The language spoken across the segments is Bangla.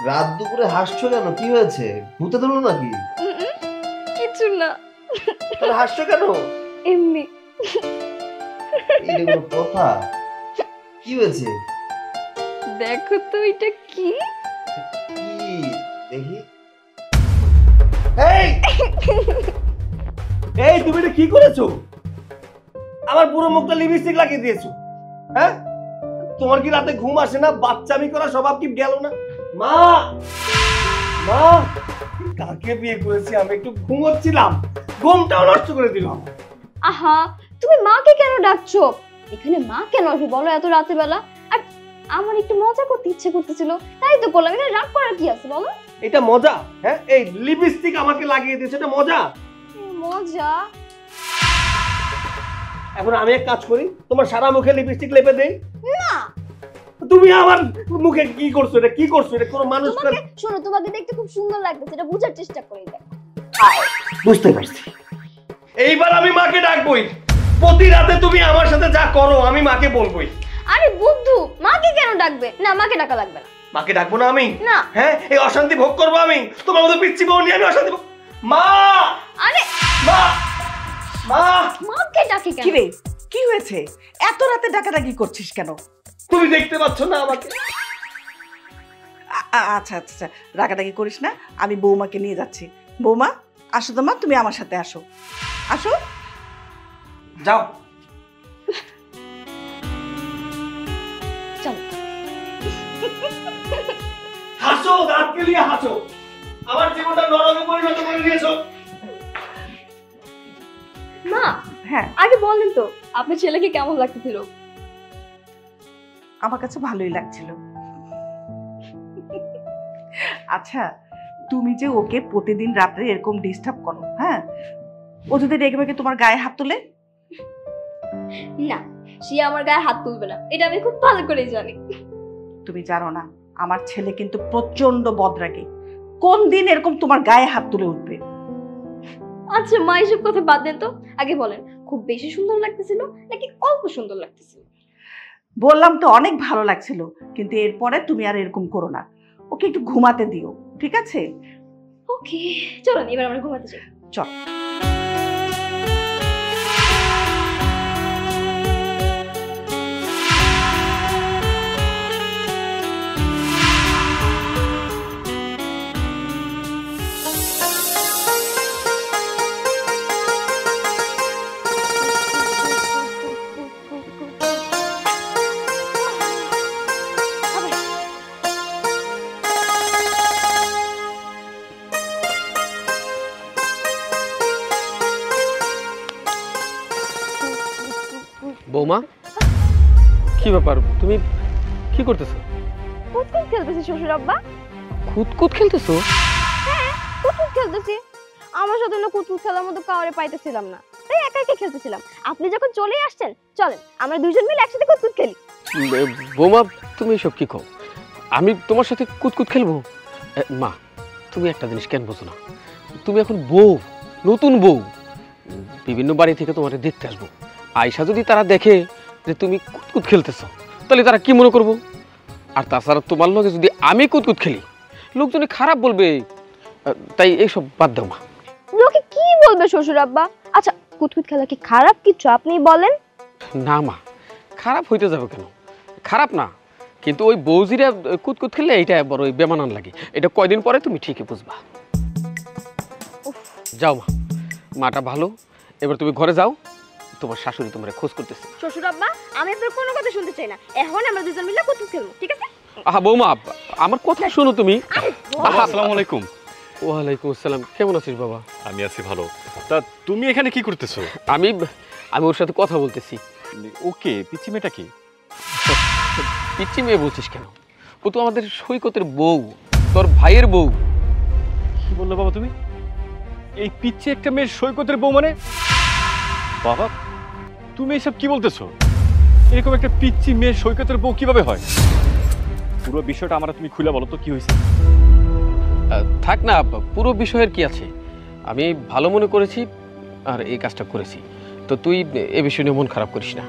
রাত দুপুরে হাসছো কেন? কি হয়েছে? ভূতে ধরলো নাকি? কিছু না, তাহলে হাসছো কেন? এমনি। এটা কোনো কথা? কি হয়েছে? দেখো তো এটা কি? কি দেখি? এই এই তুমি এটা কি করেছো? আমার পুরো মুখটা লিপস্টিক লাগিয়ে দিয়েছো। হ্যাঁ, তোমার কি রাতে ঘুম আসে না? বাচ্চামি করা স্বভাব কি গেল না? মা, মা, কাকে বিয়ে করেছি আমি? একটু ঘুমোচ্ছিলাম, ঘুমটাও নষ্ট করে দিলাম। আহা, তুমি মাকে কেন ডাকছো? এখানে মা কেন আসবে বলো এত রাতের বেলা? আর আমার একটু মজা করতে ইচ্ছে করতেছিল, তাই তো করলাম। এখানে রাগ করার কি আছে বলো? এটা মজা? হ্যাঁ, এই লিপস্টিক আমাকে লাগিয়ে দিয়েছে, এটা মজা? মজা? এখন আমি এক কাজ করি, তোমার সারা মুখে লিপস্টিক লেপে দেই। না, তুমি আমার মুখে কি করছো? এটা কি করছো? এটা কোনো মানুষ তোমাকে শোনো, তোমাকে দেখতে খুব সুন্দর লাগতেছে, এটা বুঝার চেষ্টা করি। দেখ, বুঝতে পারছি। এইবার আমি মাকে ডাকবই। প্রতি রাতে তুমি আমার সাথে যা করো আমি মাকে বলবোই। আরে বুদ্ধু, মাকে কেন ডাকবে? না, মাকে ডাকা লাগবে না। মাকে ডাকবো না আমি? না। হ্যাঁ, এই অশান্তি ভোগ করবো আমি? তোমার মতো পিচ্ছি বউ নিয়ে আমি অশান্তি ভোগ? মা, আরে মা, মা, মাকে ডাকি কেন? কি রে, কি হয়েছে? এত রাতে ডাকাডাকি করছিস কেন? তুমি দেখতে পাচ্ছ না আমাকে? আচ্ছা আচ্ছা আচ্ছা, রাগাডাগি করিস না, আমি বৌমাকে নিয়ে যাচ্ছি। বৌমা, আসো তো মা, তুমি আমার সাথে আসো। আসো। যাও। চলো। হাসো, দাঁত কেলিয়ে হাসো। আমার জীবনটা নরকে পরিণত করে দিয়েছো। মা, হ্যাঁ, আগে বলেন তো আপনার ছেলেকে কেমন লাগতেছিল? আমার কাছে ভালোই লাগছিল। আচ্ছা, তুমি যে ওকে প্রতিদিন রাত্রে এরকম ডিস্টার্ব করো, হ্যাঁ, ও যদি রেগে মেগে তোমার গায়ে হাত তোলে? না, সে আমার গায়ে হাত তুলবে না, এটা আমি খুব ভালো করেই জানি। তুমি জানো না, আমার ছেলে কিন্তু প্রচন্ড বদরাগী। কোন দিন এরকম তোমার গায়ে হাত তুলে উঠবে? আচ্ছা মা, এসব কথা বাদ দেন তো। আগে বলেন, খুব বেশি সুন্দর লাগতেছিল নাকি অল্প সুন্দর লাগতেছিল? বললাম তো অনেক ভালো লাগছিল, কিন্তু এরপরে তুমি আর এরকম করো না। ওকে একটু ঘুমাতে দিও, ঠিক আছে? ওকে, চলুন এবার আমরা ঘুমাতে যাই। চল। বৌমা, কি ব্যাপার? তুমি কি করতেছো? কুতকুত খেলতেছি শ্বশুর আব্বা। কুতকুত খেলতেছো? হ্যাঁ, কুতকুত খেলতেছি। আমার সাথে না কুতকুত খেলার মতো কাউরে পাইতেছিলাম না, তাই একা একা খেলতেছিলাম। আপনি যখন চলে আসছেন, চলেন আমরা দুইজন মিলে একসাথে কুতকুত খেলি। বৌমা, তুমি এসব কি কও? আমি তোমার সাথে কুতকুত খেলবো? মা, তুমি একটা জিনিস কেন বোঝো না? তুমি এখন বউ, নতুন বউ। বিভিন্ন বাড়ি থেকে তোমাকে দেখতে আসবো। আয়সা যদি তারা দেখে যে তুমি কুতকুত খেলতেছো, তাহলে তারা কি মনে করবো? আর তাছাড়া তোমার লগে যদি আমি কুতকুত খেলি, লোকজনে খারাপ বলবে। তাই এইসব বাদ দাও মা। লোকে কি বলবে শ্বশুর আব্বা? আচ্ছা, কুতকুত খেলা কি খারাপ কিছু আপনি বলেন? না মা, খারাপ হইতে যাবে কেন? খারাপ না, কিন্তু ওই বৌজিরা কুতকুত খেললে এইটা বড় বেমানান লাগে। এটা কয়দিন পরে তুমি ঠিকই বুঝবা। যাও মা, মাটা ভালো। এবার তুমি ঘরে যাও, তোমার শাশুড়ি তোমার খোঁজ করতেছে। শ্বশুর আব্বা, আমি আপনার কোনো কথা শুনতে চাই না। এখন আমরা দুজন মিলে কুতকুত খেলবো, ঠিক আছে? আহা বৌমা, আমার কথা শোনো তুমি। আসসালামু আলাইকুম। ওয়ালাইকুম আসসালাম। কেমন আছিস বাবা? আমি আছি ভালো। তা তুমি এখানে কি করতেছো? আমি ওর সাথে কথা বলতেছি। ওকে, পিচ্চি মেয়েটা কি? পিচ্চি মেয়ে বলছিস কেন? ও তো আমাদের সৈকতের বউ, তোর ভাইয়ের বউ। কি বললো বাবা তুমি? এই পিচ্চি একটা মেয়ের সৈকতের বউ মানে? বাবা, তুমি এসব কি বলতেছো? এরকম একটা পিচ্চি মেয়ের সৈকতের বউ কিভাবে হয়? পুরো বিষয়টা আমরা তুমি খুলে বলো তো, কি হয়েছে? থাক না, পুরো বিষয়ের কি আছে। আমি ভালো মনে করেছি আর এই কাজটা করেছি। তো তুই এ বিষয় নিয়ে মন খারাপ করিস না।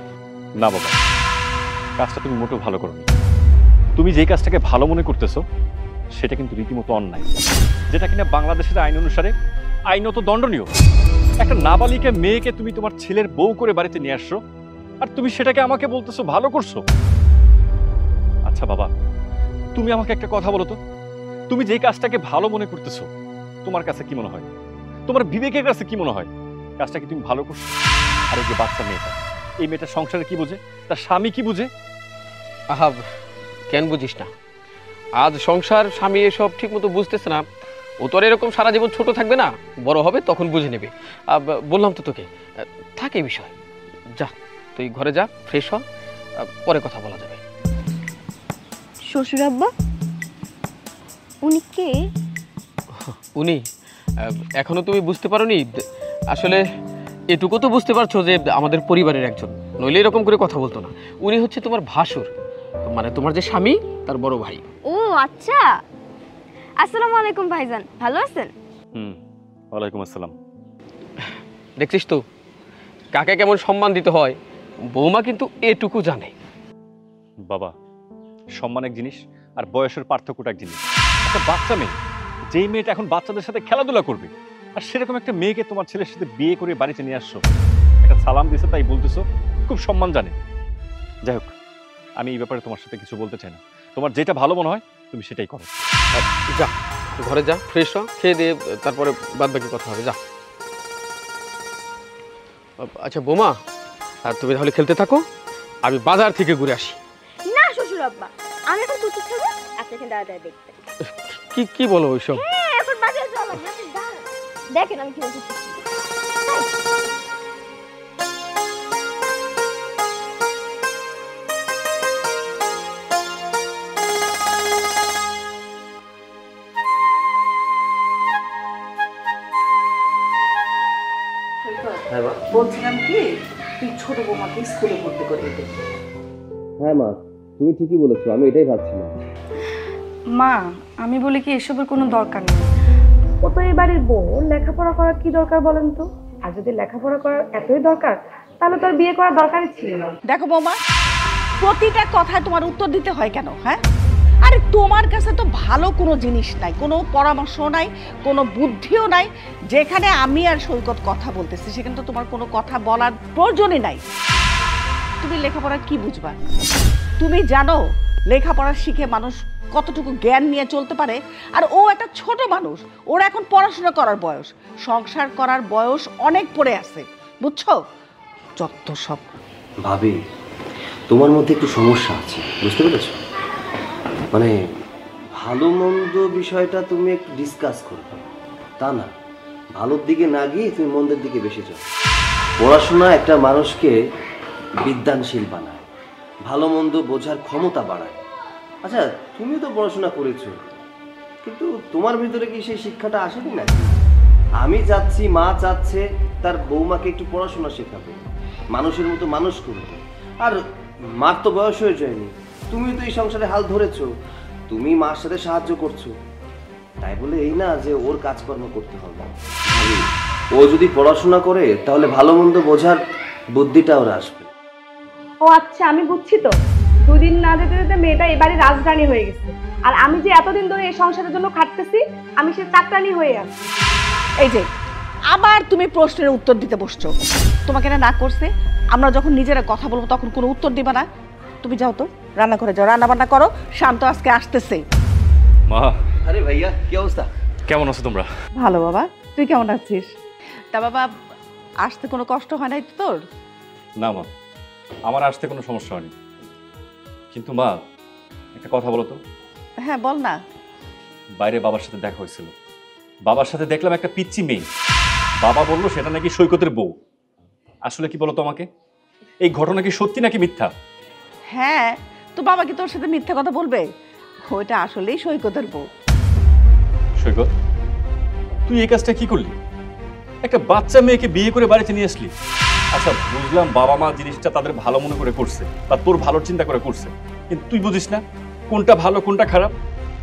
না বাবা, কাজটা তুমি মোটেও ভালো করোনি। তুমি যেই কাজটাকে ভালো মনে করতেছো সেটা কিন্তু রীতিমতো অন্যায়, যেটা কিনা বাংলাদেশের আইন অনুসারে আইনত দণ্ডনীয়। একটা নাবালিকা মেয়েকে তুমি তোমার ছেলের বউ করে বাড়িতে নিয়ে আসছো, আর তুমি সেটাকে আমাকে বলতেছো ভালো করছো। আচ্ছা বাবা, তুমি আমাকে একটা কথা বলো তো, তুমি যে কাজটাকে ভালো মনে করতেছো, তোমার কাছে কি মনে হয়, তোমার বিবেকের কাছে কি মনে হয় কাজটা কি তুমি ভালো করছো? আর এই যে বাচ্চা মেয়েটা, এই মেয়েটা সংসারে কি বুঝে, তার স্বামী কি বুঝে? আহাব, কেন বুঝিস না? আজ সংসার স্বামী এসব ঠিক মতো বুঝতেছে না, ও তো আর এরকম সারা জীবন ছোট থাকবে না, বড় হবে তখন বুঝে নেবে। বললাম তো তোকে, থাকে এই বিষয়। যা তুই ঘরে যা, ফ্রেশ হ, পরে কথা বলা যাবে। শ্বশুর আব্বা, উনি কে? উনি এখনো তুমি বুঝতে পারোনি? আসলে এটুকু তো বুঝতে পারছো যে আমাদের পরিবারের একজন, নইলে এরকম করে কথা বলতো না। উনি হচ্ছে তোমার ভাসুর, মানে তোমার যে স্বামী তার বড় ভাই। ও আচ্ছা। আসসালামু আলাইকুম ভাইজান, ভালো আছেন? ওয়ালাইকুম আসসালাম। দেখছিস তো কাকে কেমন সম্মান দিতে হয়, বৌমা কিন্তু এটুকু জানে। বাবা, সম্মান এক জিনিস আর বয়সের পার্থক্যটা এক জিনিস। একটা বাচ্চা মেয়ে, যেই মেয়েটা এখন বাচ্চাদের সাথে খেলাধুলা করবে, আর সেরকম একটা মেয়েকে তোমার ছেলের সাথে বিয়ে করে বাড়িতে নিয়ে আসছো, একটা সালাম দিছে তাই বলতেছো খুব সম্মান জানে। যাই হোক, আমি এই ব্যাপারে তোমার সাথে কিছু বলতে চাই না। তোমার যেটা ভালো মনে হয় তুমি সেটাই করো। যা ঘরে যা, ফ্রেশ হ, খেয়ে দিয়ে তারপরে বাদ বাকি কথা হবে। যা। আচ্ছা বৌমা, আর তুমি তাহলে খেলতে থাকো, আমি বাজার থেকে ঘুরে আসি। না শ্বশুর আব্বা, আমি এখন কুচি খাবো, আপনি এখানে দাঁড়ায় দেখবেন। কি কি বলো ওইসব? হ্যাঁ, এখন বাজারে যাওয়া লাগবে, আপনি দাঁড়ান। দেখেন আমি কি বলছি। বলছিলাম কি, তুই ছোট বৌমাকে স্কুলে ভর্তি করে দে। হ্যাঁ মা, তুমি ঠিকই বলেছো, আমি এটাই ভাবছিলাম। মা, আমি বলি কি এসবের কোনো দরকার নেই। ও তো এই বাড়ির বউ, লেখাপড়া করার কি দরকার বলেন তো? আর যদি লেখাপড়া করার এতই দরকার, তাহলে তোর বিয়ে করার দরকারই ছিল না। দেখো বৌমা, প্রতিটা কথায় তোমার উত্তর দিতে হয় কেন? হ্যাঁ, আরে তোমার কাছে তো ভালো কোনো জিনিস নাই, কোনো পরামর্শ নাই, কোনো বুদ্ধিও নাই। যেখানে আমি আর সৈকত কথা বলতেছি সেখানে তো তোমার কোনো কথা বলার প্রয়োজনই নাই। তুমি লেখাপড়া কি বুঝবা? তুমি জানো লেখাপড়া শিখে মানুষ কতটুকু জ্ঞান নিয়ে চলতে পারে? আর ও একটা ছোট মানুষ, ওর এখন পড়াশোনা করার বয়স, সংসার করার বয়স অনেক পড়ে আছে, বুঝছো? যত সব। ভাবি, তোমার মধ্যে একটু সমস্যা আছে, বুঝতে পেরেছো? মানে ভালো মন্দ বিষয়টা তুমি একটু ডিসকাস করবে, তা না ভালোর দিকে না গিয়ে তুমি মন্দের দিকে বেশি যাও। পড়াশোনা একটা মানুষকে বিদ্যানশীল বানায়, ভালো মন্দ বোঝার ক্ষমতা বাড়ায়। আচ্ছা, তুমি তো পড়াশোনা করেছো, কিন্তু তোমার ভিতরে কি সেই শিক্ষাটা আসেনি নাকি? আমি চাচ্ছি, মা চাচ্ছে তার বৌমাকে একটু পড়াশোনা শেখাবে, মানুষের মতো মানুষ করবে। আর মার তো বয়স হয়ে যায়নি, তুমি তো এই সংসারে হাল ধরেছো, তুমি মার সাথে সাহায্য করছো, তাই বলে এই না যে ওর কাজকর্ম করতে হবে। ও যদি পড়াশোনা করে তাহলে ভালো মন্দ বোঝার বুদ্ধিটা ওর আসবে। ও আচ্ছা, আমি বুঝছি তো। দুদিন না যেতে যেতে মেয়েটা এবারে রাজধানী হয়ে গেছে, আর আমি যে এতদিন ধরে এই সংসারের জন্য খাটতেছি, আমি সে চাকরানি হয়ে আছি। এই যে আবার তুমি প্রশ্নের উত্তর দিতে বসছো। তোমাকে না করছে, আমরা যখন নিজেরা কথা বলবো তখন কোনো উত্তর দিবা না। তুমি যাও তো, রান্না করে যাও, রান্না বান্না করো, শান্ত আজকে আসতেছে। মা, আরে ভাইয়া, কি অবস্থা? কেমন আছো তোমরা? ভালো বাবা, তুই কেমন আছিস? তা বাবা, আসতে কোনো কষ্ট হয় নাই তো তোর? না মা, আমার আসতে কোনো সমস্যা হয়নি, কিন্তু মা একটা কথা বলো তো। হ্যাঁ বল না। বাইরে বাবার সাথে দেখা হয়েছিল, বাবার সাথে দেখলাম একটা পিচ্চি মেয়ে, বাবা বললো সেটা নাকি সৈকতের বউ। আসলে কি বলো তো আমাকে, এই ঘটনা কি সত্যি নাকি মিথ্যা? হ্যাঁ, তো বাবা কি তোর সাথে মিথ্যা কথা বলবে? ওইটা আসলেই সৈকতের বউ। সৈকত, তুই এই কাজটা কি করলি? একটা বাচ্চা মেয়েকে বিয়ে করে বাড়িতে নিয়ে আসলি। আচ্ছা বুঝলাম বাবা মা জিনিসটা তাদের ভালো মনে করে করছে, বা তোর ভালো চিন্তা করে করছে, কিন্তু তুই বুঝিস না কোনটা ভালো কোনটা খারাপ।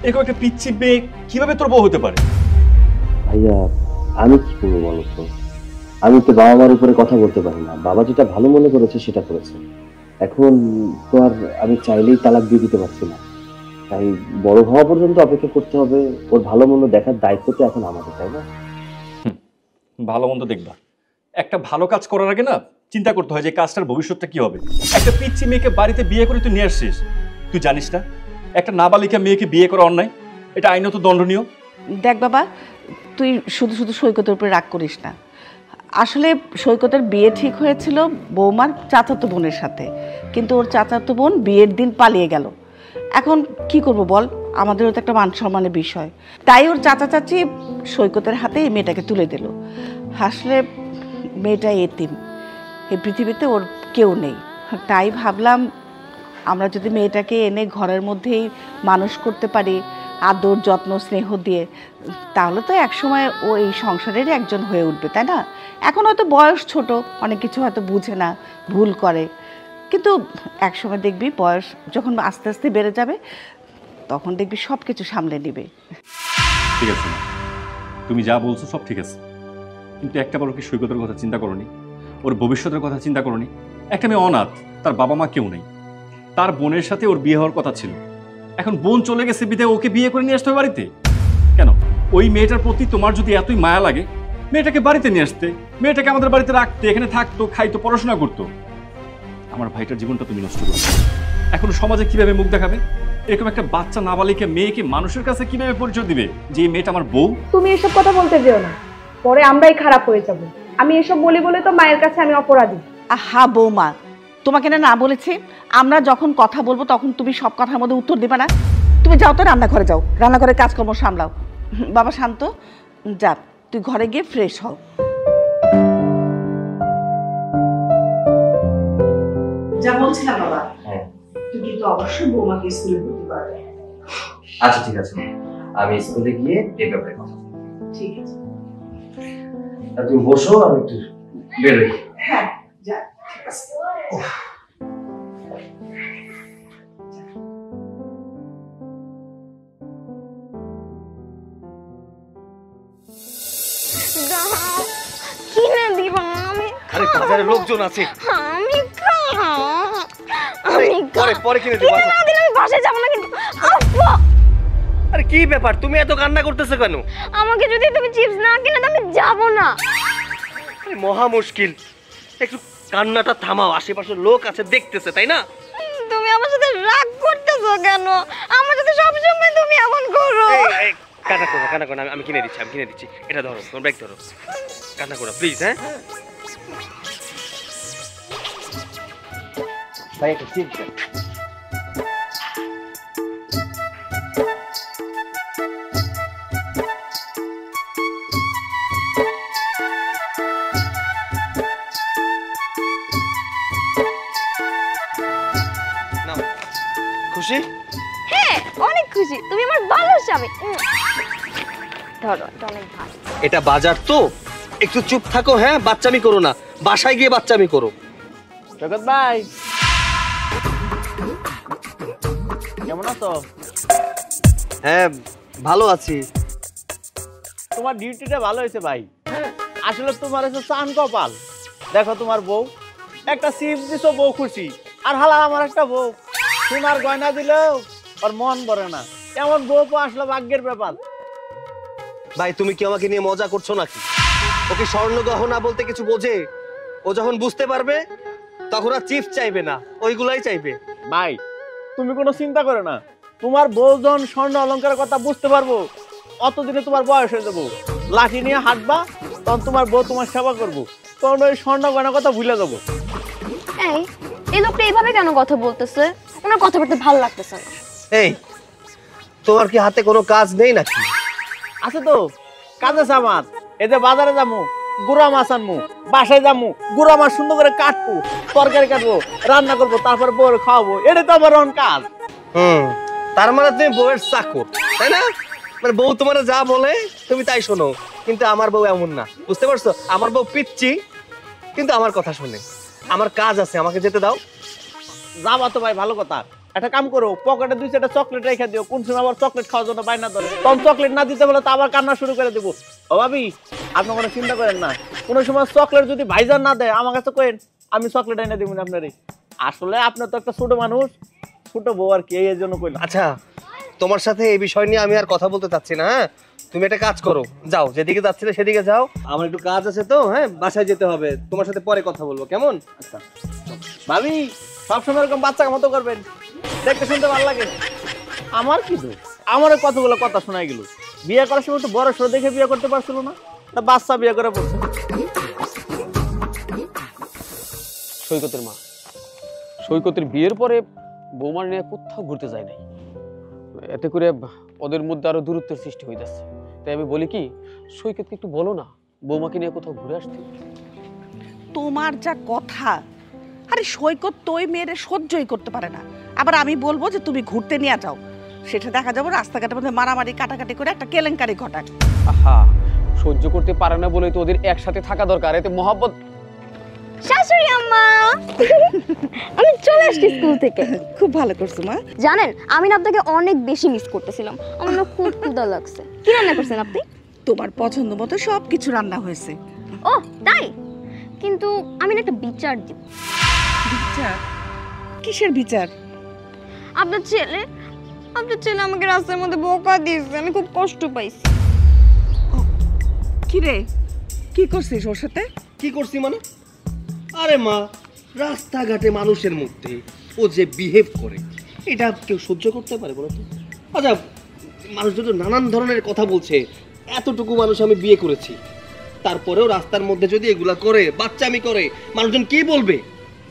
এরকম একটা পিচ্চি মেয়ে কিভাবে তোর বউ হতে পারে? ভাইয়া, আমি কি করবো বলো তো? আমি তো বাবা মার উপরে কথা বলতে পারি না, বাবা যেটা ভালো মনে করেছে সেটা করেছে। এখন তো আর আমি চাইলেই তালাক দিয়ে দিতে পারছি না। তাই বড় হওয়া পর্যন্ত অপেক্ষা করতে হবে। ওর ভালো মন্দ দেখার দায়িত্ব তো এখন আমাদের, তাই না? ভালো মন্দ দেখবা, একটা ভালো কাজ করার আগে না চিন্তা করতে হয় যে কাজটার ভবিষ্যৎটা কি হবে। একটা পিচ্ছি মেয়েকে বাড়িতে বিয়ে করে তুই নিয়ে আসছিস, তুই জানিস না একটা নাবালিকা মেয়েকে বিয়ে করা অন্যায়, এটা আইনত দণ্ডনীয়। দেখ বাবা, তুই শুধু শুধু সৈকতের উপরে রাগ করিস না। আসলে সৈকতের বিয়ে ঠিক হয়েছিল বৌমার চাচাতো বোনের সাথে, কিন্তু ওর চাচাতো বোন বিয়ের দিন পালিয়ে গেল। এখন কি করব বল, আমাদেরও তো একটা মান সম্মানের বিষয়। তাই ওর চাচা চাচি সৈকতের হাতে এই মেয়েটাকে তুলে দিল। আসলে মেয়েটা এতিম, এই পৃথিবীতে ওর কেউ নেই। তাই ভাবলাম আমরা যদি মেয়েটাকে এনে ঘরের মধ্যেই মানুষ করতে পারি, আদর যত্ন স্নেহ দিয়ে, তাহলে তো একসময় ও এই সংসারেরই একজন হয়ে উঠবে, তাই না? এখন হয়তো বয়স ছোট, অনেক কিছু হয়তো বুঝে না, ভুল করে, কিন্তু একসময় দেখবি বয়স যখন আস্তে আস্তে বেড়ে যাবে তখন দেখবি সব কিছু সামলে নেবে। ঠিক আছে, তুমি যা বলছো সব ঠিক আছে, কিন্তু একটা বড় কি সৈকতের কথা চিন্তা করনি? ওর ভবিষ্যতের কথা চিন্তা করনি? একটা মেয়ে অনাথ, তার বাবা মা কেউ নেই, তার বোনের সাথে ওর বিয়ে হওয়ার কথা ছিল, এখন বোন চলে গেছে বিদায় ওকে বিয়ে করে নিয়ে আসতে হবে বাড়িতে। কেন? ওই মেয়েটার প্রতি তোমার যদি এতই মায়া লাগে, মেয়েটাকে বাড়িতে নিয়ে আসতে, মেয়েটাকে আমাদের বাড়িতে রাখতে, এখানে থাকতো, খাইতো, পড়াশোনা করতো। আমার ভাইটার জীবনটা তুমি নষ্ট করছো। এখন সমাজে কিভাবে মুখ দেখাবে? এরকম একটা বাচ্চা নাবালিকা মেয়েকে মানুষের কাছে কিভাবে পরিচয় দিবে যে এই মেয়েটা আমার বউ? তুমি এসব কথা বলতে যেও না, পরে আমরাই খারাপ হয়ে যাব। আমি এসব বলি বলে তো মায়ের কাছে আমি অপরাধী। আহা বৌমা, তোমাকে না বলেছি আমরা যখন কথা বলবো তখন তুমি সব কথার মধ্যে উত্তর দিবে না। তুমি যাও তো রান্নাঘরে যাও, রান্নাঘরের কাজকর্ম সামলাও। বাবা শান্ত, যা তুই ঘরে গিয়ে ফ্রেশ হও। যা বলছিলাম বাবা, হ্যাঁ। তুই কিন্তু অবশ্যই বৌমাকে স্কুলে ভর্তি করবে। আচ্ছা ঠিক আছে, আমি স্কুলে গিয়ে এই ব্যাপারে কথা বলবো। ঠিক আছে। আর তুমি বসো, আমি একটু বেরোই। হ্যাঁ যা, ঠিক আছে। কিনে দিবা? আমি আরে বাজারে লোকজন আছে, আমি খাবো। পরে পরে কিনে দেবো। কিনে না দিলে আমি বাসায় যাবো না কিন্তু। আব্বা, আরে কি ব্যাপার, তুমি এত কান্না করতেছো কেন? আমাকে যদি তুমি চিপস না কিনে দাও আমি যাবো না। আরে মহা মুশকিল, একটু কান্নাটা থামাও, আশেপাশে লোক আছে দেখতেছে, তাই না? তুমি আমার সাথে রাগ করতেছো কেন? আমার সাথে সবসময় তুমি এমন করো। এই কান্না করো, কান্না করো, আমি কিনে দিচ্ছি, আমি কিনে দিচ্ছি। এটা ধরো, তোমার ব্যাগ ধরো, কান্না করো প্লিজ। হ্যাঁ ভাই, একটা চিপস দেন। নাও, খুশি? হ্যাঁ, অনেক খুশি, তুমি আমার ভালো স্বামী। ধরো, এটা অনেক ভালো। এটা বাজার তো, একটু চুপ থাকো। হ্যাঁ, বাচ্চামি করো না, বাসায় গিয়ে বাচ্চামি করো। জগৎ ভাই, কেমন আছো? হ্যাঁ ভালো আছি। তোমার ডিউটিটা ভালো হয়েছে ভাই। আসলে তোমার হচ্ছে চান কপাল। দেখো তোমার বউ একটা চিপস দিছো, বউ খুশি, আর হালা আমার একটা বউ সোনার গয়না দিলেও ওর মন ভরে না। এমন বউ আসলে ভাগ্যের ব্যাপার। ভাই তুমি কি আমাকে নিয়ে মজা করছো নাকি? ওকে স্বর্ণ গহনা বলতে কিছু বোঝে? ও যখন বুঝতে পারবে তখন আর চিপস চাইবে না, ওইগুলাই চাইবে। ভাই তুমি কোনো চিন্তা করো না, তোমার বউ যখন স্বর্ণ অলংকারের কথা বুঝতে পারবো অতদিনে তোমার বয়স হয়ে যাবো, লাঠি নিয়ে হাঁটবা, তখন তোমার বউ তোমার সেবা করবো, তখন ওই স্বর্ণ গয়নার কথা ভুলে যাবো। এই লোকটা এইভাবে কেন কথা বলতেছে? ওনার কথাবার্তা ভালো লাগতেছে না। এই তোমার কি হাতে কোনো কাজ নেই নাকি? আছে তো, কাজ আছে আমার। এই যে বাজারে যাবো, গুড়া মাছ আনবো, বাসায় যাবো, গুড়া মাছ সুন্দর করে কাটবো, তরকারি কাটবো, রান্না করবো, তারপর বউর খাওয়াবো, এটা তো আমার কাজ। তার মানে তুমি বউয়ের চাকর, তাই না? মানে বউ তোমার যা বলে তুমি তাই শোনো। কিন্তু আমার বউ এমন না, বুঝতে পারছো? আমার বউ পিচ্ছি, কিন্তু আমার কথা শোনে। আমার কাজ আছে, আমাকে যেতে দাও। যাবা তো ভাই, ভালো কথা। একটা কাম করো, পকেটে 2-4টা চকলেট রেখে দিও, কোন সময় আবার চকলেট খাওয়ার জন্য বাইনা ধরে, তখন চকলেট না দিতে বলে তো আবার কান্না শুরু করে দেবো। ও ভাবি, আপনি কোনো চিন্তা করেন না, কোনো সময় চকলেট যদি ভাইজান না দেয় আমার কাছে কইন, আমি চকলেট এনে দেবো আপনারই। আসলে আপনি তো একটা ছোট মানুষ, ছোট বউ আর কি, এই জন্য কইলাম। আচ্ছা তোমার সাথে এই বিষয় নিয়ে আমি আর কথা বলতে চাচ্ছি না। হ্যাঁ, তুমি একটা কাজ করো, যাও, যেদিকে যাচ্ছিলে সেদিকে যাও। আমার একটু কাজ আছে তো, হ্যাঁ, বাসায় যেতে হবে। তোমার সাথে পরে কথা বলবো, কেমন? আচ্ছা ভাবি সবসময় এরকম বাচ্চাকে মতো করবেন, দেখতে শুনতে ভালো লাগে। আমার কি দোষ? আমার ওই কতগুলো কথা শোনাই গেল। বিয়ে করার সময় একটু বড় সড়ো দেখে বিয়ে করতে পারছিল না, তা বাচ্চা বিয়ে করে পড়ছে। সৈকতের মা, সৈকতের বিয়ের পরে বৌমার নিয়ে কোথাও ঘুরতে যায় নাই। এতে করে ওদের মধ্যে আরো দূরত্বের সৃষ্টি হয়ে যাচ্ছে। তাই আমি বলি কি, সৈকতকে একটু বলো না বৌমাকে নিয়ে কোথাও ঘুরে আসতে। তোমার যা কথা, আরে সৈকত তো ওই মেয়েরে সহ্যই করতে পারে না। আবার আমি বলবো যে তুমি ঘুরতে নিয়ে যাও, সেটা দেখা যাবে রাস্তাঘাটের মধ্যে মারামারি কাটাকাটি করে একটা কেলেঙ্কারি ঘটাক। আহা, সহ্য করতে পারে না বলেই তো ওদের একসাথে থাকা দরকার, এতে মহব্বত। শাশুড়ি আম্মা, আমি চলে আসছি স্কুল থেকে। খুব ভালো করছো মা। জানেন, আমি না আপনাকে অনেক বেশি মিস করতেছিলাম। আমার না খুব ক্ষুধা লাগছে। কি রান্না করছেন আপনি? তোমার পছন্দ মতো সব কিছু রান্না হয়েছে। ও তাই? কিন্তু আমি না একটা বিচার দিব। বিচার? কিসের বিচার? আপনার ছেলে আমাকে রাস্তার মধ্যে বকা দিয়েছে, আমি খুব কষ্ট পাইছি। কি রে, কি করছিস ওর সাথে? কি করছি মানে? আরে মা, রাস্তাঘাটে মানুষের মধ্যে ও যে বিহেভ করে, এটা কেউ সহ্য করতে পারে বলো তো? আচ্ছা, মানুষজন তো নানান ধরনের কথা বলছে, এতটুকু মানুষ আমি বিয়ে করেছি, তারপরেও রাস্তার মধ্যে যদি এগুলা করে, বাচ্চামি করে, মানুষজন কি বলবে?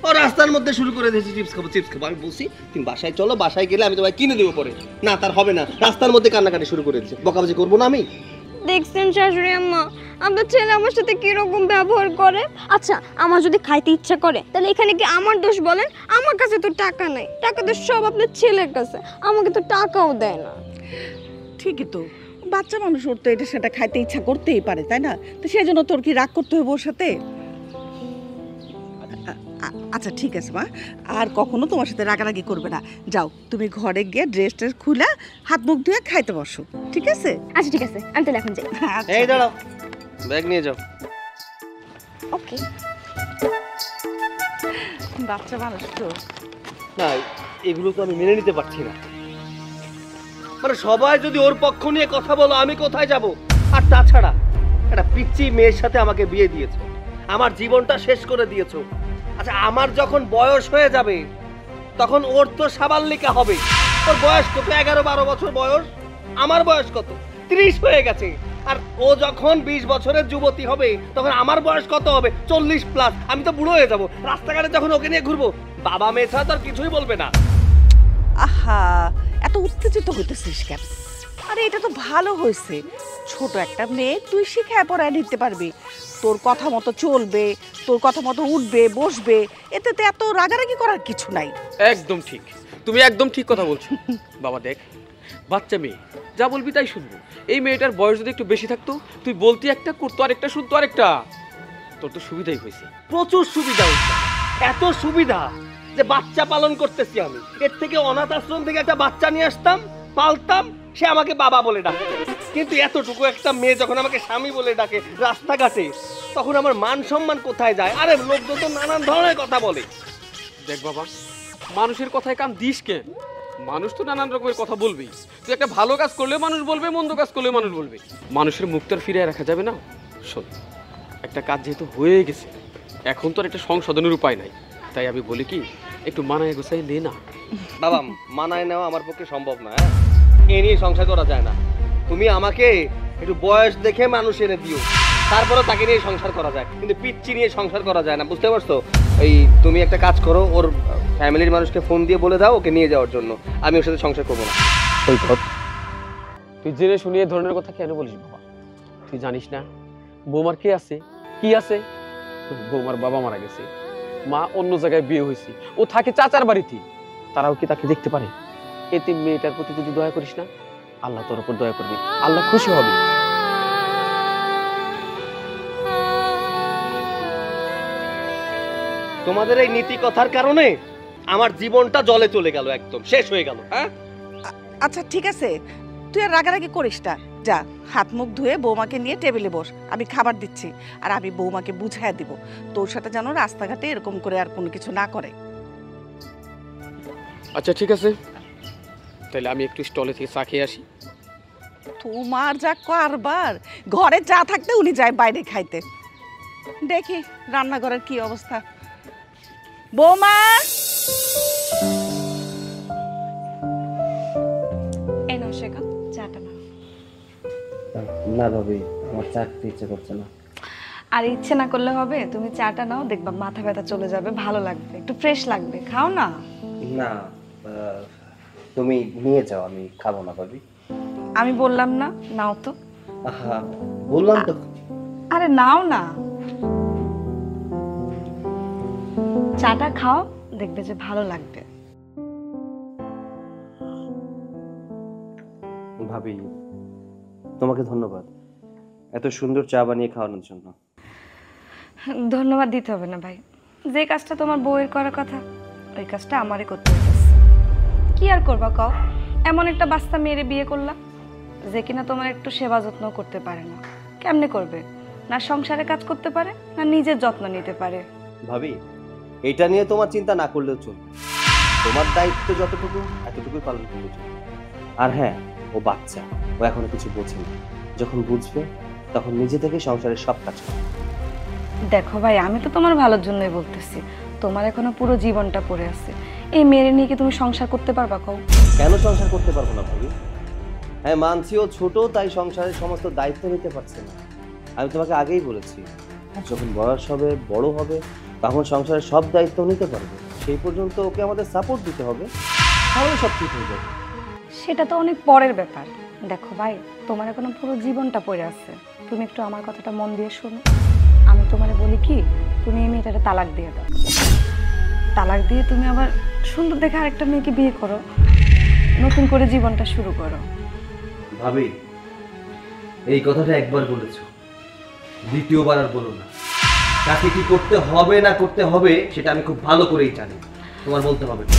ও রাস্তার মধ্যে শুরু করে দিয়েছে চিপস খাবো চিপস খাবো। আমি বলছি তুমি বাসায় চলো, বাসায় গেলে আমি তোমায় কিনে দেবো পরে। না, তার হবে না, রাস্তার মধ্যে কান্নাকাটি শুরু করে দিয়েছে। বকাবাজি করবো না আমি? দেখছেন শাশুড়ি আম্মা, আপনার ছেলে আমার সাথে কিরকম ব্যবহার করে। আচ্ছা, আমার যদি খাইতে ইচ্ছা করে তাহলে এখানে কি আমার দোষ বলেন? আমার কাছে তো টাকা নাই, টাকা তো সব আপনার ছেলের কাছে, আমাকে তো টাকাও দেয় না। ঠিকই তো, বাচ্চা মানুষ ওর তো এটা সেটা খাইতে ইচ্ছা করতেই পারে, তাই না? তো সেই জন্য তোর কি রাগ করতে হবে ওর সাথে? আচ্ছা ঠিক আছে মা, আর কখনো তোমার সাথে রাগারাগি করবে না। যাও, তুমি ঘরে গিয়ে ড্রেস ট্রেস খুলে হাত মুখ ধুয়ে খাইতে বসো, ঠিক আছে? আচ্ছা ঠিক আছে, আমি তাহলে এখন যাই। এই দাঁড়াও, ব্যাগ নিয়ে যাও। ওকে। বাচ্চা মানুষ তো। না, এগুলো তো আমি মেনে নিতে পারছি না। মানে সবাই যদি ওর পক্ষ নিয়ে কথা বলো, আমি কোথায় যাব? আর তাছাড়া একটা পিচ্চি মেয়ের সাথে আমাকে বিয়ে দিয়েছো, আমার জীবনটা শেষ করে দিয়েছো। আচ্ছা, আমার যখন বয়স হয়ে যাবে তখন ওর তো সাবাল্লিকা হবে। ওর বয়স কত? 11-12 বছর বয়স। আমার বয়স কত? 30 হয়ে গেছে। আর ও যখন 20 বছরের যুবতী হবে তখন আমার বয়স কত হবে? 40+। আমি তো বুড়ো হয়ে যাব। রাস্তাঘাটে যখন ওকে নিয়ে ঘুরবো, বাবা মেয়ে ছাড়া তো আর কিছুই বলবে না। আহা, এত উত্তেজিত হইতেছিস কেন? আরে এটা তো ভালো হয়েছে, ছোট একটা মেয়ে তুই শিখায় পড়ায় নিতে পারবি, তোর কথা মতো চলবে, তোর কথা মতো উঠবে বসবে, এতে তো এত রাগারাগি করার কিছু নাই। একদম ঠিক, তুমি একদম ঠিক কথা বলছো। বাবা দেখ, বাচ্চা মেয়ে, যা বলবি তাই শুনবো। এই মেয়েটার বয়স যদি একটু বেশি থাকতো, তুই বলতি একটা, করতো আরেকটা, শুনতো আরেকটা। তোর তো সুবিধাই হয়েছে। প্রচুর সুবিধা হচ্ছে, এত সুবিধা যে বাচ্চা পালন করতেছি আমি। এর থেকে অনাথ আশ্রম থেকে একটা বাচ্চা নিয়ে আসতাম, পালতাম, সে আমাকে বাবা বলে ডাকে। কিন্তু এতটুকু একটা মেয়ে যখন আমাকে স্বামী বলে ডাকে রাস্তাঘাটে, তখন আমার মান সম্মান কোথায় যায়? আরে লোকজন তো নানান ধরনের কথা বলে। দেখ বাবা, মানুষের কথায় কান দিস কেন? মানুষ তো নানান রকমের কথা বলবেই। তুই একটা ভালো কাজ করলে মানুষ বলবে, মন্দ কাজ করলে মানুষ বলবে। মানুষের মুখটা ফিরে রাখা যাবে না। শোন, একটা কাজ যেহেতু হয়ে গেছে, এখন তো আর একটা সংশোধনের উপায় নাই। তাই আমি বলি কি, একটু মানায় গোছাই নে না। বাবা, মানায় নেওয়া আমার পক্ষে সম্ভব না। এ নিয়ে সংসার করা যায় না। তুমি আমাকে একটু বয়স দেখে মানুষ এনে দিও, তারপরে তাকে নিয়ে সংসার করা যায়, কিন্তু পিচ্চি নিয়ে সংসার করা যায় না, বুঝতে পারছো? এই তুমি একটা কাজ করো, ওর ফ্যামিলির মানুষকে ফোন দিয়ে বলে দাও ওকে নিয়ে যাওয়ার জন্য। আমি ওর সাথে সংসার করবো না। সৈকত, তুই জেনে শুনিয়ে ধরনের কথা কেন বলিস বাবা? তুই জানিস না বৌমার কে আছে, কি আছে? বৌমার বাবা মারা গেছে, মা অন্য জায়গায় বিয়ে হয়েছে, ও থাকে চাচার বাড়িতে। তারাও কি তাকে দেখতে পারে? এতে মেয়েটার প্রতি যদি দয়া করিস না, আল্লাহ তোর উপর দয়া করবে, আল্লাহ খুশি হবে। তোমাদের এই নীতি কথার কারণে আমার জীবনটা জলে চলে গেল, একদম শেষ হয়ে গেল। হ্যাঁ, আচ্ছা ঠিক আছে, তুই আর রাগারাগি করিস না। যা, হাত মুখ ধুয়ে বৌমাকে নিয়ে টেবিলে বস, আমি খাবার দিচ্ছি। আর আমি বৌমাকে বুঝাইয়া দিব তোর সাথে যেন রাস্তাঘাটে এরকম করে আর কোনো কিছু না করে। আচ্ছা ঠিক আছে, তাহলে আমি একটু স্টলে থেকে চা খেয়ে আসি। তোমার যা কারবার, ঘরে চা থাকতে উনি যায় বাইরে খাইতে। দেখি রান্নাঘরের কি অবস্থা। বৌমা, এই নাও শেখা, চাটা নাও। না ভাবি, আমার চা খেতে ইচ্ছে করছে না। আর ইচ্ছে না করলে হবে, তুমি চাটা নাও, দেখবা মাথা ব্যথা চলে যাবে, ভালো লাগবে, একটু ফ্রেশ লাগবে, খাও না। না, তুমি নিয়ে যাও, আমি খাবো না ভাবি। আমি বললাম না নাও তো। আহা, বললাম তো। আরে নাও না, চাটা খাও, দেখবে যে ভালো লাগবে। ভাবি, তোমাকে ধন্যবাদ এত সুন্দর চা বানিয়ে খাওয়ানোর জন্য। ধন্যবাদ দিতে হবে না ভাই, যে কাজটা তোমার বউয়ের করার কথা ওই কাজটা আমারই করতে হচ্ছে। কি আর করবা কও, এমন একটা বাচ্চা মেয়েরে বিয়ে করলা যে কিনা তোমার একটু সেবা যত্ন করতে পারে না। কেমনে করবে? না সংসারে কাজ করতে পারে, না নিজের যত্ন নিতে পারে। ভাবি, এটা নিয়ে তোমার চিন্তা না করলেও চলবে। তোমার দায়িত্ব যতটুকু এতটুকুই পালন করলে চলবে। আর হ্যাঁ, ও বাচ্চা, ও এখনো কিছু বোঝে না। যখন বুঝবে তখন নিজে থেকে সংসারের সব কাজ করবে। দেখো ভাই, আমি তো তোমার ভালোর জন্যই বলতেছি, তোমার এখনো পুরো জীবনটা পড়ে আছে। এই মেয়ের নিয়ে কি তুমি সংসার করতে পারবা কও? কেন সংসার করতে পারবো না ভাবি? হ্যাঁ মানছি ও ছোট, তাই সংসারের সমস্ত দায়িত্ব নিতে পারছে না। আমি তোমাকে আগেই বলেছি, যখন বয়স হবে, বড় হবে, তখন সংসারের সব দায়িত্ব নিতে পারবে। সেই পর্যন্ত ওকে আমাদের সাপোর্ট দিতে হবে, তাহলে সব ঠিক হয়ে যাবে। সেটা তো অনেক পরের ব্যাপার। দেখো ভাই, তোমার এখনো পুরো জীবনটা পড়ে আছে, তুমি একটু আমার কথাটা মন দিয়ে শোনো। আমি তোমারে বলি কি, তুমি এই মেয়েটারে তালাক দিয়ে দাও। তালাক দিয়ে তুমি আবার সুন্দর দেখে আরেকটা মেয়েকে বিয়ে করো, নতুন করে জীবনটা শুরু করো। ভাবি, এই কথাটা একবার বলেছো, দ্বিতীয়বার আর বলো না। কাকে কি করতে হবে না করতে হবে সেটা আমি খুব ভালো করেই জানি, তোমার বলতে হবে না।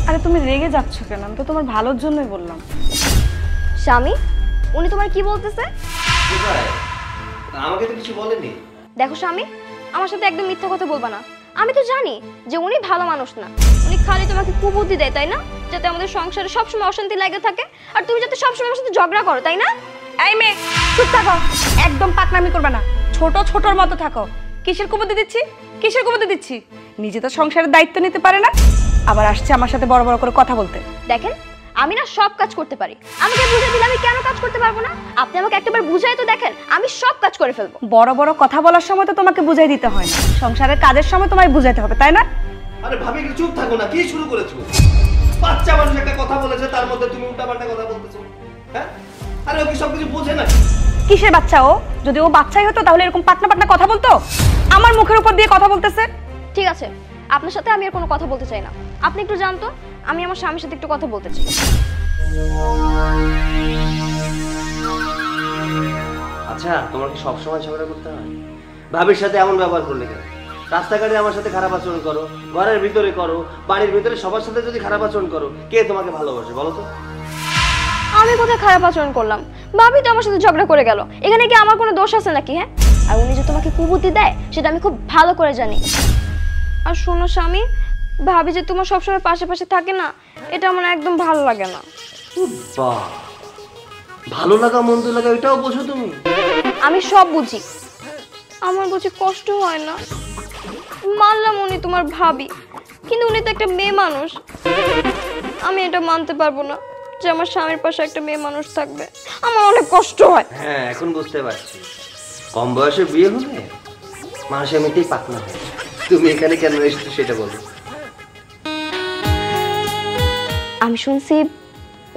আরে তুমি রেগে যাচ্ছ কেন? আমি তো তোমার ভালোর জন্যই বললাম। স্বামী, উনি তোমার কি বলতেছে? আমাকে তো কিছু বলেনি। দেখো স্বামী, আমার সাথে একদম মিথ্যা কথা বলবা না। আমি তো জানি যে উনি ভালো মানুষ না, উনি খালি তোমাকে কুবুদ্ধি দেয়, তাই না? যাতে আমাদের সংসারে সবসময় অশান্তি লাগে থাকে, আর তুমি যাতে সবসময় আমার সাথে ঝগড়া করো, তাই না? এই মেয়ে, চুপ থাকো, একদম পাকনামি করবে না, ছোট ছোটর মতো থাকো। কিসের কুবুদ্ধি দিচ্ছি? কিসের কুবুদ্ধি দিচ্ছি? নিজে তো সংসারের দায়িত্ব নিতে পারে না, আবার আসছে আমার সাথে বড় বড় করে কথা বলতে। দেখেন, আমি না সব কাজ করতে পারি, আমাকে বুঝিয়ে দিলে আমি কেন কাজ করতে পারবো না? আপনি আমাকে একটাবার বুঝাই তো দেখেন, আমি সব কাজ করে ফেলবো। বড় বড় কথা বলার সময় তো তোমাকে বুঝাই দিতে হয় না, সংসারের কাজের সময় তোমায় বুঝাইতে হবে, তাই না? আরে ভাবি, একটু চুপ থাকো না, কি শুরু করেছো? বাচ্চা মানুষ একটা কথা বলেছে, তার মধ্যে তুমি উল্টাপাল্টা কথা বলতেছো। হ্যাঁ, আরে ও কি সবকিছু বোঝে না? কিসের বাচ্চা ও? যদি ও বাচ্চাই হতো তাহলে এরকম পাটনা পাটনা কথা বলতো? আমার মুখের উপর দিয়ে কথা বলতেছে। ঠিক আছে, আপনার সাথে আমি আর কোনো কথা বলতে চাই না। আপনি একটু জানতো, আমি আমার স্বামীর সাথে একটু কথা বলতে চাই। আচ্ছা, তোমার কি সবসময় ঝগড়া করতে হয়? ভাবির সাথে এমন ব্যবহার করলে কেন? রাস্তাঘাটে আমার সাথে খারাপ আচরণ করো, ঘরের ভিতরে করো, বাড়ির ভিতরে সবার সাথে যদি খারাপ আচরণ করো, কে তোমাকে ভালোবাসে বলো তো? আমি কোথায় খারাপ আচরণ করলাম? ভাবি তো আমার সাথে ঝগড়া করে গেল, এখানে কি আমার কোনো দোষ আছে নাকি? হ্যাঁ, আর উনি যে তোমাকে কুবুদ্ধি দেয় সেটা আমি খুব ভালো করে জানি। আর শোনো স্বামী, ভাবি যে তোমার সবসময় পাশে পাশে থাকে না, এটা আমার একদম ভালো লাগে না। বাহ, ভালো লাগা মন্দ লাগা এটাও বোঝো তুমি? আমি সব বুঝি, আমার বুঝি কষ্ট হয় না। মানলাম উনি তোমার ভাবি, কিন্তু উনি তো একটা মেয়ে মানুষ। আমি এটা মানতে পারবো না যে আমার স্বামীর পাশে একটা মেয়ে মানুষ থাকবে, আমার অনেক কষ্ট হয়। হ্যাঁ, এখন বুঝতে পারছি, কম বয়সে বিয়ে হলে মানুষ এমনিতেই পাকনা হয়। তুমি এখানে কেন এসেছো সেটা বলো। আমি শুনছি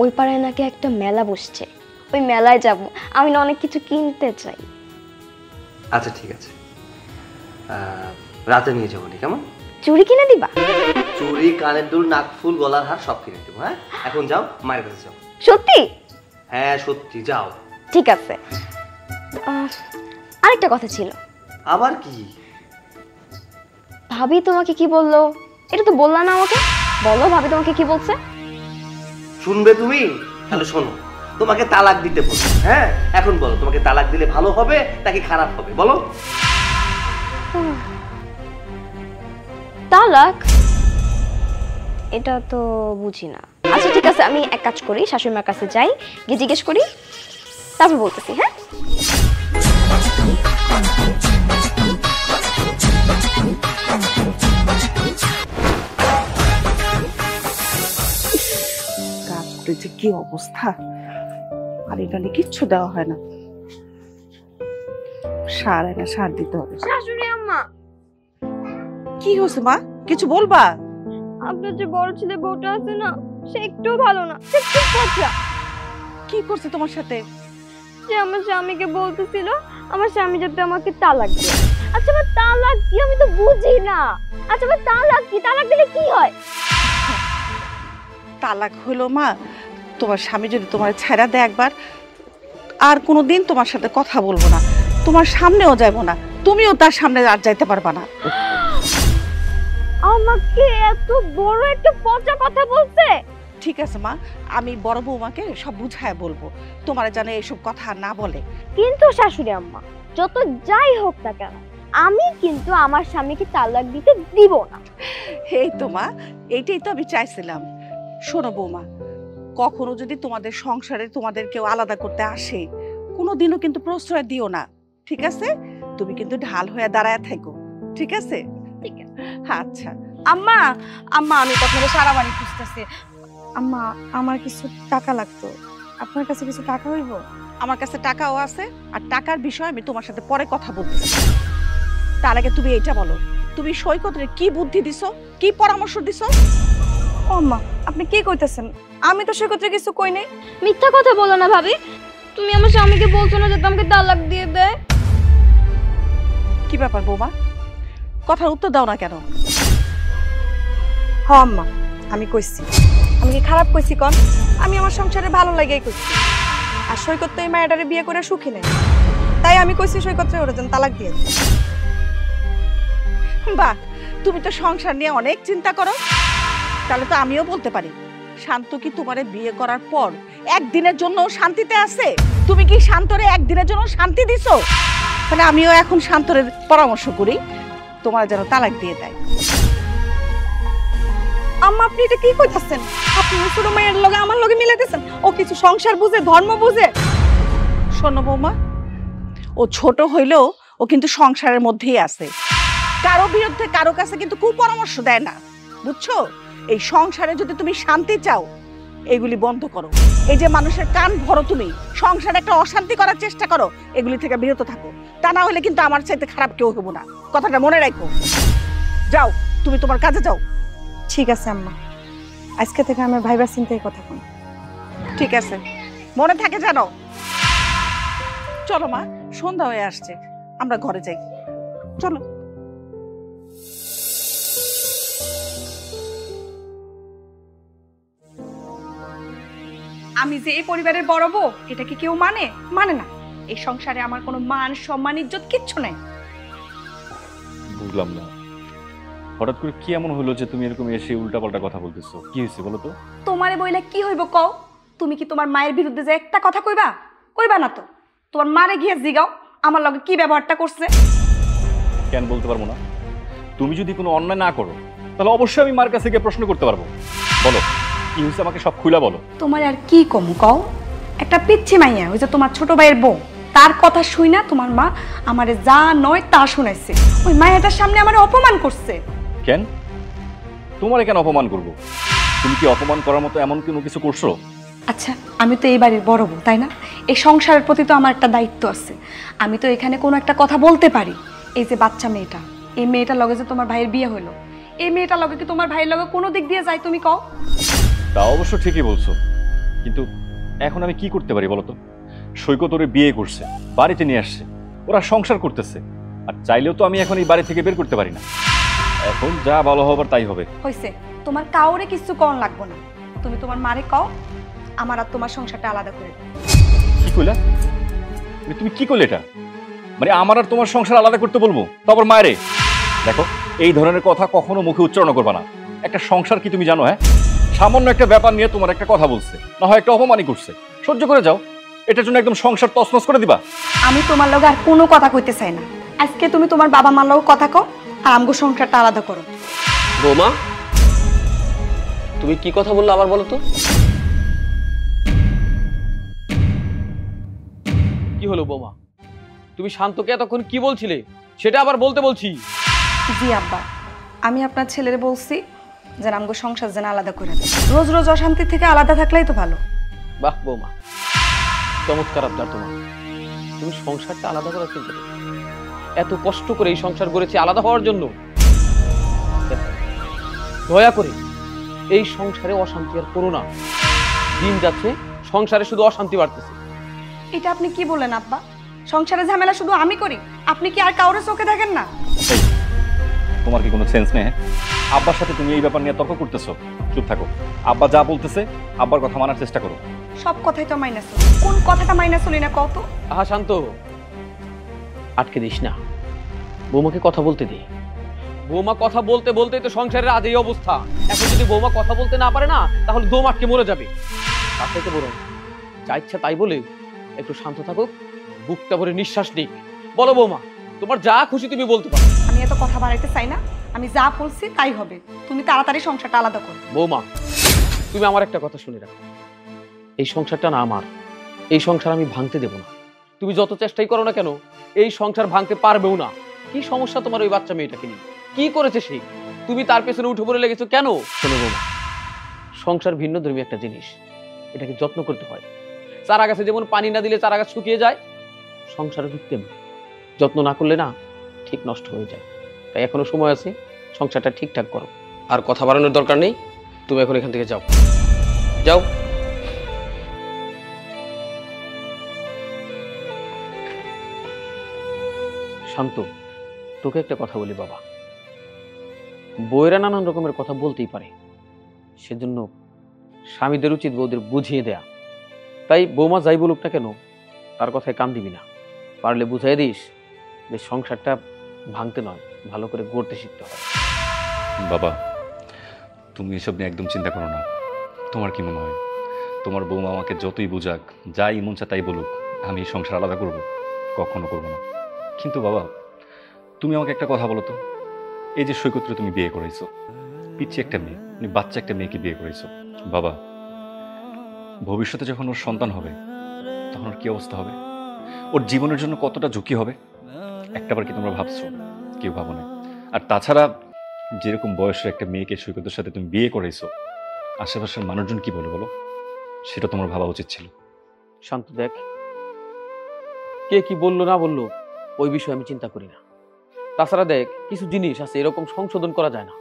ওই পাড়ায় নাকি একটা মেলা বসছে, ওই মেলায় যাব। আমি না অনেক কিছু কিনতে চাই। আচ্ছা ঠিক আছে, রাতে নিয়ে যাবো নি, কেমন? চুড়ি কিনে দিবা? চুড়ি, কানের দুল, নাক ফুল, গলার হার সব কিনে দেবো। হ্যাঁ, এখন যাও, মায়ের কাছে যাও। সত্যি? হ্যাঁ সত্যি, যাও। ঠিক আছে। আরেকটা কথা ছিল। আবার কি? ভাবি তোমাকে কি বললো? এটা তো বললা না আমাকে, বলো ভাবি তোমাকে কি বলছে? শুনবে তুমি? তাহলে শোনো, তোমাকে তালাক দিতে বলছে। হ্যাঁ, এখন বলো, তোমাকে তালাক দিলে ভালো হবে নাকি খারাপ হবে বলো? তালাক? এটা তো বুঝি না। আচ্ছা ঠিক আছে, আমি এক কাজ করি, শাশুড়ি মার কাছে যাই, গিয়ে জিজ্ঞেস করি, তারপর বলতেছি। হ্যাঁ কাজ করেছে কি অবস্থা, আর এখানে কিচ্ছু দেওয়া হয় না। সার এনে সার দিতে হবে। শাশুড়ি আম্মা, কি হয়েছে মা, কিছু বলবা? আপনার যে বড় ছেলে বউটা আছে না, সে একটু ভালো না, সে খুব পচা। কি করছে তোমার সাথে? যে আমার স্বামীকে বলতেছিল আমার স্বামী যাতে আমাকে তালাক দেয়। আচ্ছা আমার তালাক কি, আমি তো বুঝি না। আচ্ছা আমার তালাক কি, তালাক দিলে কি হয়? তালাক হইলো মা, তোমার স্বামী যদি তোমার ছেড়া দেয় একবার, আর কোনোদিন তোমার সাথে কথা বলবো না, তোমার সামনেও যাবো না, তুমিও তার সামনে আর যাইতে পারবা না। আমাকে এত বড় একটা পচা কথা বলছে? ঠিক আছে মা, আমি বড় বৌমাকে সব বুঝায় বলবো, তোমার জানে এসব কথা না বলে। কিন্তু শাশুড়ি আম্মা, যত যাই হোক না কেন, আমি কিন্তু আমার স্বামীকে তালাক দিতে দিব না। এই তো মা, এইটাই তো আমি চাইছিলাম। শোনো বৌমা, কখনো যদি তোমাদের সংসারে তোমাদের কেউ আলাদা করতে আসে, কোনোদিনও কিন্তু প্রশ্রয় দিও না, ঠিক আছে? তুমি কিন্তু ঢাল হয়ে দাঁড়ায় থাকো, ঠিক আছে? ঠিক আছে। আচ্ছা আম্মা, আম্মা আমি তো আপনাদের সারা বাড়ি খুঁজতেছি। আম্মা আমার কিছু টাকা লাগতো, আপনার কাছে কিছু টাকা হইব? আমার কাছে টাকাও আছে, আর টাকার বিষয়ে আমি তোমার সাথে পরে কথা বলতেছি। তার আগে তুমি এইটা বলো, তুমি সৈকতের কি বুদ্ধি দিছো, কি পরামর্শ দিছো? ও আম্মা, আপনি কি কইতেছেন? আমি তো সেক্ষেত্রে কিছু কই নাই। মিথ্যা কথা বলো না ভাবি, তুমি আমার স্বামীকে বলছো না যাতে আমাকে তালাক দিয়ে দেয়? কি ব্যাপার বৌমা, কথার উত্তর দাও না কেন? হ আম্মা, আমি কইছি। আমি কি খারাপ কইছি কোন? আমি আমার সংসারে ভালো লাগেই কইছি। আর সৈকত তো এই মায়াটারে বিয়ে করে সুখী নেই, তাই আমি কইছি সৈকতরে ওরা যেন তালাক দিয়ে দেয়। বাহ, তুমি তো সংসার নিয়ে অনেক চিন্তা করো। তাহলে তো আমিও বলতে পারি, শান্ত কি তোমারে বিয়ে করার পর একদিনের জন্য শান্তিতে আছে? তুমি কি শান্তরে একদিনের জন্য শান্তি দিছো? মানে আমিও এখন শান্তরে পরামর্শ করি, তোমার যেন তালাক দিয়ে দেয়। আম্মা আপনি এটা কি কইতাছেন? আপনি ছোট মায়ের লগে আমার লগে মিলাইতেছেন? ও কিছু সংসার বুঝে, ধর্ম বুঝে? শোনো বৌমা, ও ছোট হইলেও ও কিন্তু সংসারের মধ্যেই আছে, কারো বিরুদ্ধে কারো কাছে কিন্তু কুপরামর্শ দেয় না, বুঝছো? এই সংসারে যদি তুমি শান্তি চাও, এগুলি বন্ধ করো। এই যে মানুষের কান ভরো, তুমি সংসারে একটা অশান্তি করার চেষ্টা করো, এগুলি থেকে বিরত থাকো। তা না হলে কিন্তু আমার চাইতে খারাপ কেউ হবো না, কথাটা মনে রাখো। যাও, তুমি তোমার কাজে যাও। ঠিক আছে আম্মা, আজকে থেকে আমার ভাইবার চিন্তাই কথা কোন। ঠিক আছে, মনে থাকে জানো। চলো মা, সন্ধ্যা হয়ে আসছে, আমরা ঘরে যাই, চলো। আমি যে এই পরিবারের বড় বউ, এটা কি কেউ মানে? মানে না। এই সংসারে আমার কোনো মান সম্মান ইজ্জত কিচ্ছু নাই। বুঝলাম না, হঠাৎ করে কি এমন হলো যে তুমি এরকম এসে উল্টাপাল্টা কথা বলতেছো? কি হয়েছে বলো তো? তোমারে বইলে কি হইব কও? তুমি কি তোমার মায়ের বিরুদ্ধে যে একটা কথা কইবা? কইবা না তো। তোমার মারে গিয়ে জিগাও আমার লগে কি ব্যবহারটা করছে। কেন বলতে পারবো না? তুমি যদি কোনো অন্যায় না করো, তাহলে অবশ্যই আমি মার কাছে গিয়ে প্রশ্ন করতে পারবো। বলো কি হয়েছে, আমাকে সব খুলে বলো। তোমার আর কি কম কও? একটা পিচ্ছি মাইয়া, ওই যে তোমার ছোট ভাইয়ের বউ, তার কথা শুই না তোমার মা আমারে যা নয় তা শুনাইছে। ওই মায়াটার সামনে আমারে অপমান করছে। কেন? তোমারে কেন অপমান করবো? তুমি কি অপমান করার মতো এমন কোনো কিছু করছো? আচ্ছা, আমি তো এই বাড়ির বড় বউ, তাই না? এই সংসারের প্রতি তো আমার একটা দায়িত্ব আছে। আমি তো এখানে কোনো একটা কথা বলতে পারি। এই যে বাচ্চা মেয়েটা, এই মেয়েটার লগে যে তোমার ভাইয়ের বিয়ে হলো, এই মেয়েটার লগে কি তোমার ভাইয়ের লগে কোনো দিক দিয়ে যায় তুমি কও? তা অবশ্য ঠিকই বলছো, কিন্তু এখন আমি কি করতে পারি বলো তো? সৈকত ওরে বিয়ে করছে, বাড়িতে নিয়ে আসছে, ওরা সংসার করতেছে, আর চাইলেও তো আমি এখন এই বাড়ি থেকে বের করতে পারি না। এখন যা ভালো হবার তাই হবে। হইছে, তোমার কাউরে কিছু কন লাগবো না। তুমি তোমার মারে কও আমার আর তোমার সংসারটা আলাদা করে দাও। কি কইলা? তুমি কি করলে এটা? মানে আমার আর তোমার সংসার আলাদা করতে বলবো? তারপর মায়েরে দেখো, এই ধরনের কথা কখনো মুখে উচ্চারণ করবা না। একটা সংসার কি তুমি জানো? হ্যাঁ, সামান্য একটা ব্যাপার নিয়ে তোমার একটা কথা বলছে, না হয় একটা অপমানই করছে, সহ্য করে যাও। এটার জন্য একদম সংসার তছনছ করে দিবা? আমি তোমার লগে আর কোনো কথা কইতে চাই না। আজকে তুমি তোমার বাবা মার লগে কথা কও, আর আমগো সংসারটা আলাদা করো। বৌমা, তুমি কি কথা বললে আবার বলো তো। কি হলো বৌমা, তুমি শান্তকে এতক্ষণ কি বলছিলে সেটা আবার বলতে বলছি। জি আব্বা, আমি আপনার ছেলেরে বলছি যে আমগো সংসার যেন আলাদা করে দেয়। রোজ রোজ অশান্তি থেকে আলাদা থাকলেই তো ভালো। বাহ বৌমা, চমৎকার আবদার তোমার। তুমি সংসারটা আলাদা করার চিন্তা করো। এত কষ্ট করে এই সংসার গড়েছি আলাদা হওয়ার জন্য। দয়া করে এই সংসারে অশান্তি আর করো না। দিন যাচ্ছে, সংসারে শুধু অশান্তি বাড়তেছে। এটা আপনি কি বলেন আব্বা? সংসারে ঝামেলা শুধু আমি করি, আপনি কি আর কাউরে চোখে দেখেন না? তোমার কি কোনো সেন্স নেই? আব্বার সাথে তুমি এই ব্যাপার নিয়ে তর্ক করতেছো? চুপ থাকো। আব্বা যা বলতেছে আব্বার কথা মানার চেষ্টা করো। সব কথাই তো মাইনাস, কোন কথাটা মাইনাস হলি না কত? আহা শান্ত, আটকে দিস না, বৌমাকে কথা বলতে দে। বৌমা কথা বলতে বলতে তো সংসারের আজ এই অবস্থা। এখন যদি বৌমা কথা বলতে না পারে না, তাহলে দম আটকে মরে যাবে। তার থেকে বরং যা ইচ্ছা তাই বলে একটু শান্ত থাকুক, বুকটা ভরে নিঃশ্বাস নিক। বলো বৌমা, তোমার যা খুশি তুমি বলতে পারো। আমি এত কথা বাড়াইতে চাই না, আমি যা বলছি তাই হবে। তুমি তাড়াতাড়ি সংসারটা আলাদা করো। বৌমা, তুমি আমার একটা কথা শুনে রাখো, এই সংসারটা না আমার, এই সংসার আমি ভাঙতে দেব না। তুমি যত চেষ্টাই করো না কেন, এই সংসার ভাঙতে পারবেও না। কি সমস্যা তোমার ওই বাচ্চা মেয়েটাকে নিয়ে? কি করেছে সে? তুমি তার পেছনে উঠে পড়ে লেগেছো কেন? শোনো বৌমা, সংসার ভিন্ন ধর্মী একটা জিনিস, এটাকে যত্ন করতে হয়। চারা গাছে যেমন পানি না দিলে চারা গাছ শুকিয়ে যায়, সংসারও ঠিক তেমনি, যত্ন না করলে না ঠিক নষ্ট হয়ে যায়। তাই এখনো সময় আছে, সংসারটা ঠিকঠাক করো। আর কথা বাড়ানোর দরকার নেই, তুমি এখন এখান থেকে যাও, যাও। শান্ত, তোকে একটা কথা বলি বাবা, বউয়েরা নানান রকমের কথা বলতেই পারে, সেজন্য স্বামীদের উচিত বউদের বুঝিয়ে দেয়া। তাই বৌমা যাই বলুক না কেন, তার কথায় কান দিবি না। পারলে বুঝাই দিস যে সংসারটা ভাঙতে নয়, ভালো করে গড়তে শিখতে হয়। বাবা, তুমি এসব নিয়ে একদম চিন্তা করো না। তোমার কি মনে হয় তোমার বৌমা আমাকে যতই বুঝাক, যাই মন চায় তাই বলুক, আমি এই সংসার আলাদা করব? কখনো করবো না। কিন্তু বাবা, তুমি আমাকে একটা কথা বলো তো, এই যে সৈকতরে তুমি বিয়ে করেছো, পিচ্ছি একটা মেয়ে, তুমি বাচ্চা একটা মেয়েকে বিয়ে করেছো বাবা, ভবিষ্যতে যখন ওর সন্তান হবে তখন ওর কি অবস্থা হবে? ওর জীবনের জন্য কতটা ঝুঁকি হবে একটাবার কি তোমরা ভাবছো? কেউ ভাবো না। আর তাছাড়া যেরকম বয়সের একটা মেয়েকে সৈকতের সাথে তুমি বিয়ে করেছো, আশেপাশের মানুষজন কি বলে বলো? সেটা তোমার ভাবা উচিত ছিল। শান্ত, দেখ, কে কি বললো না বললো ওই বিষয়ে আমি চিন্তা করি না। তাছাড়া দেখ, কিছু জিনিস আছে এরকম সংশোধন করা যায় না।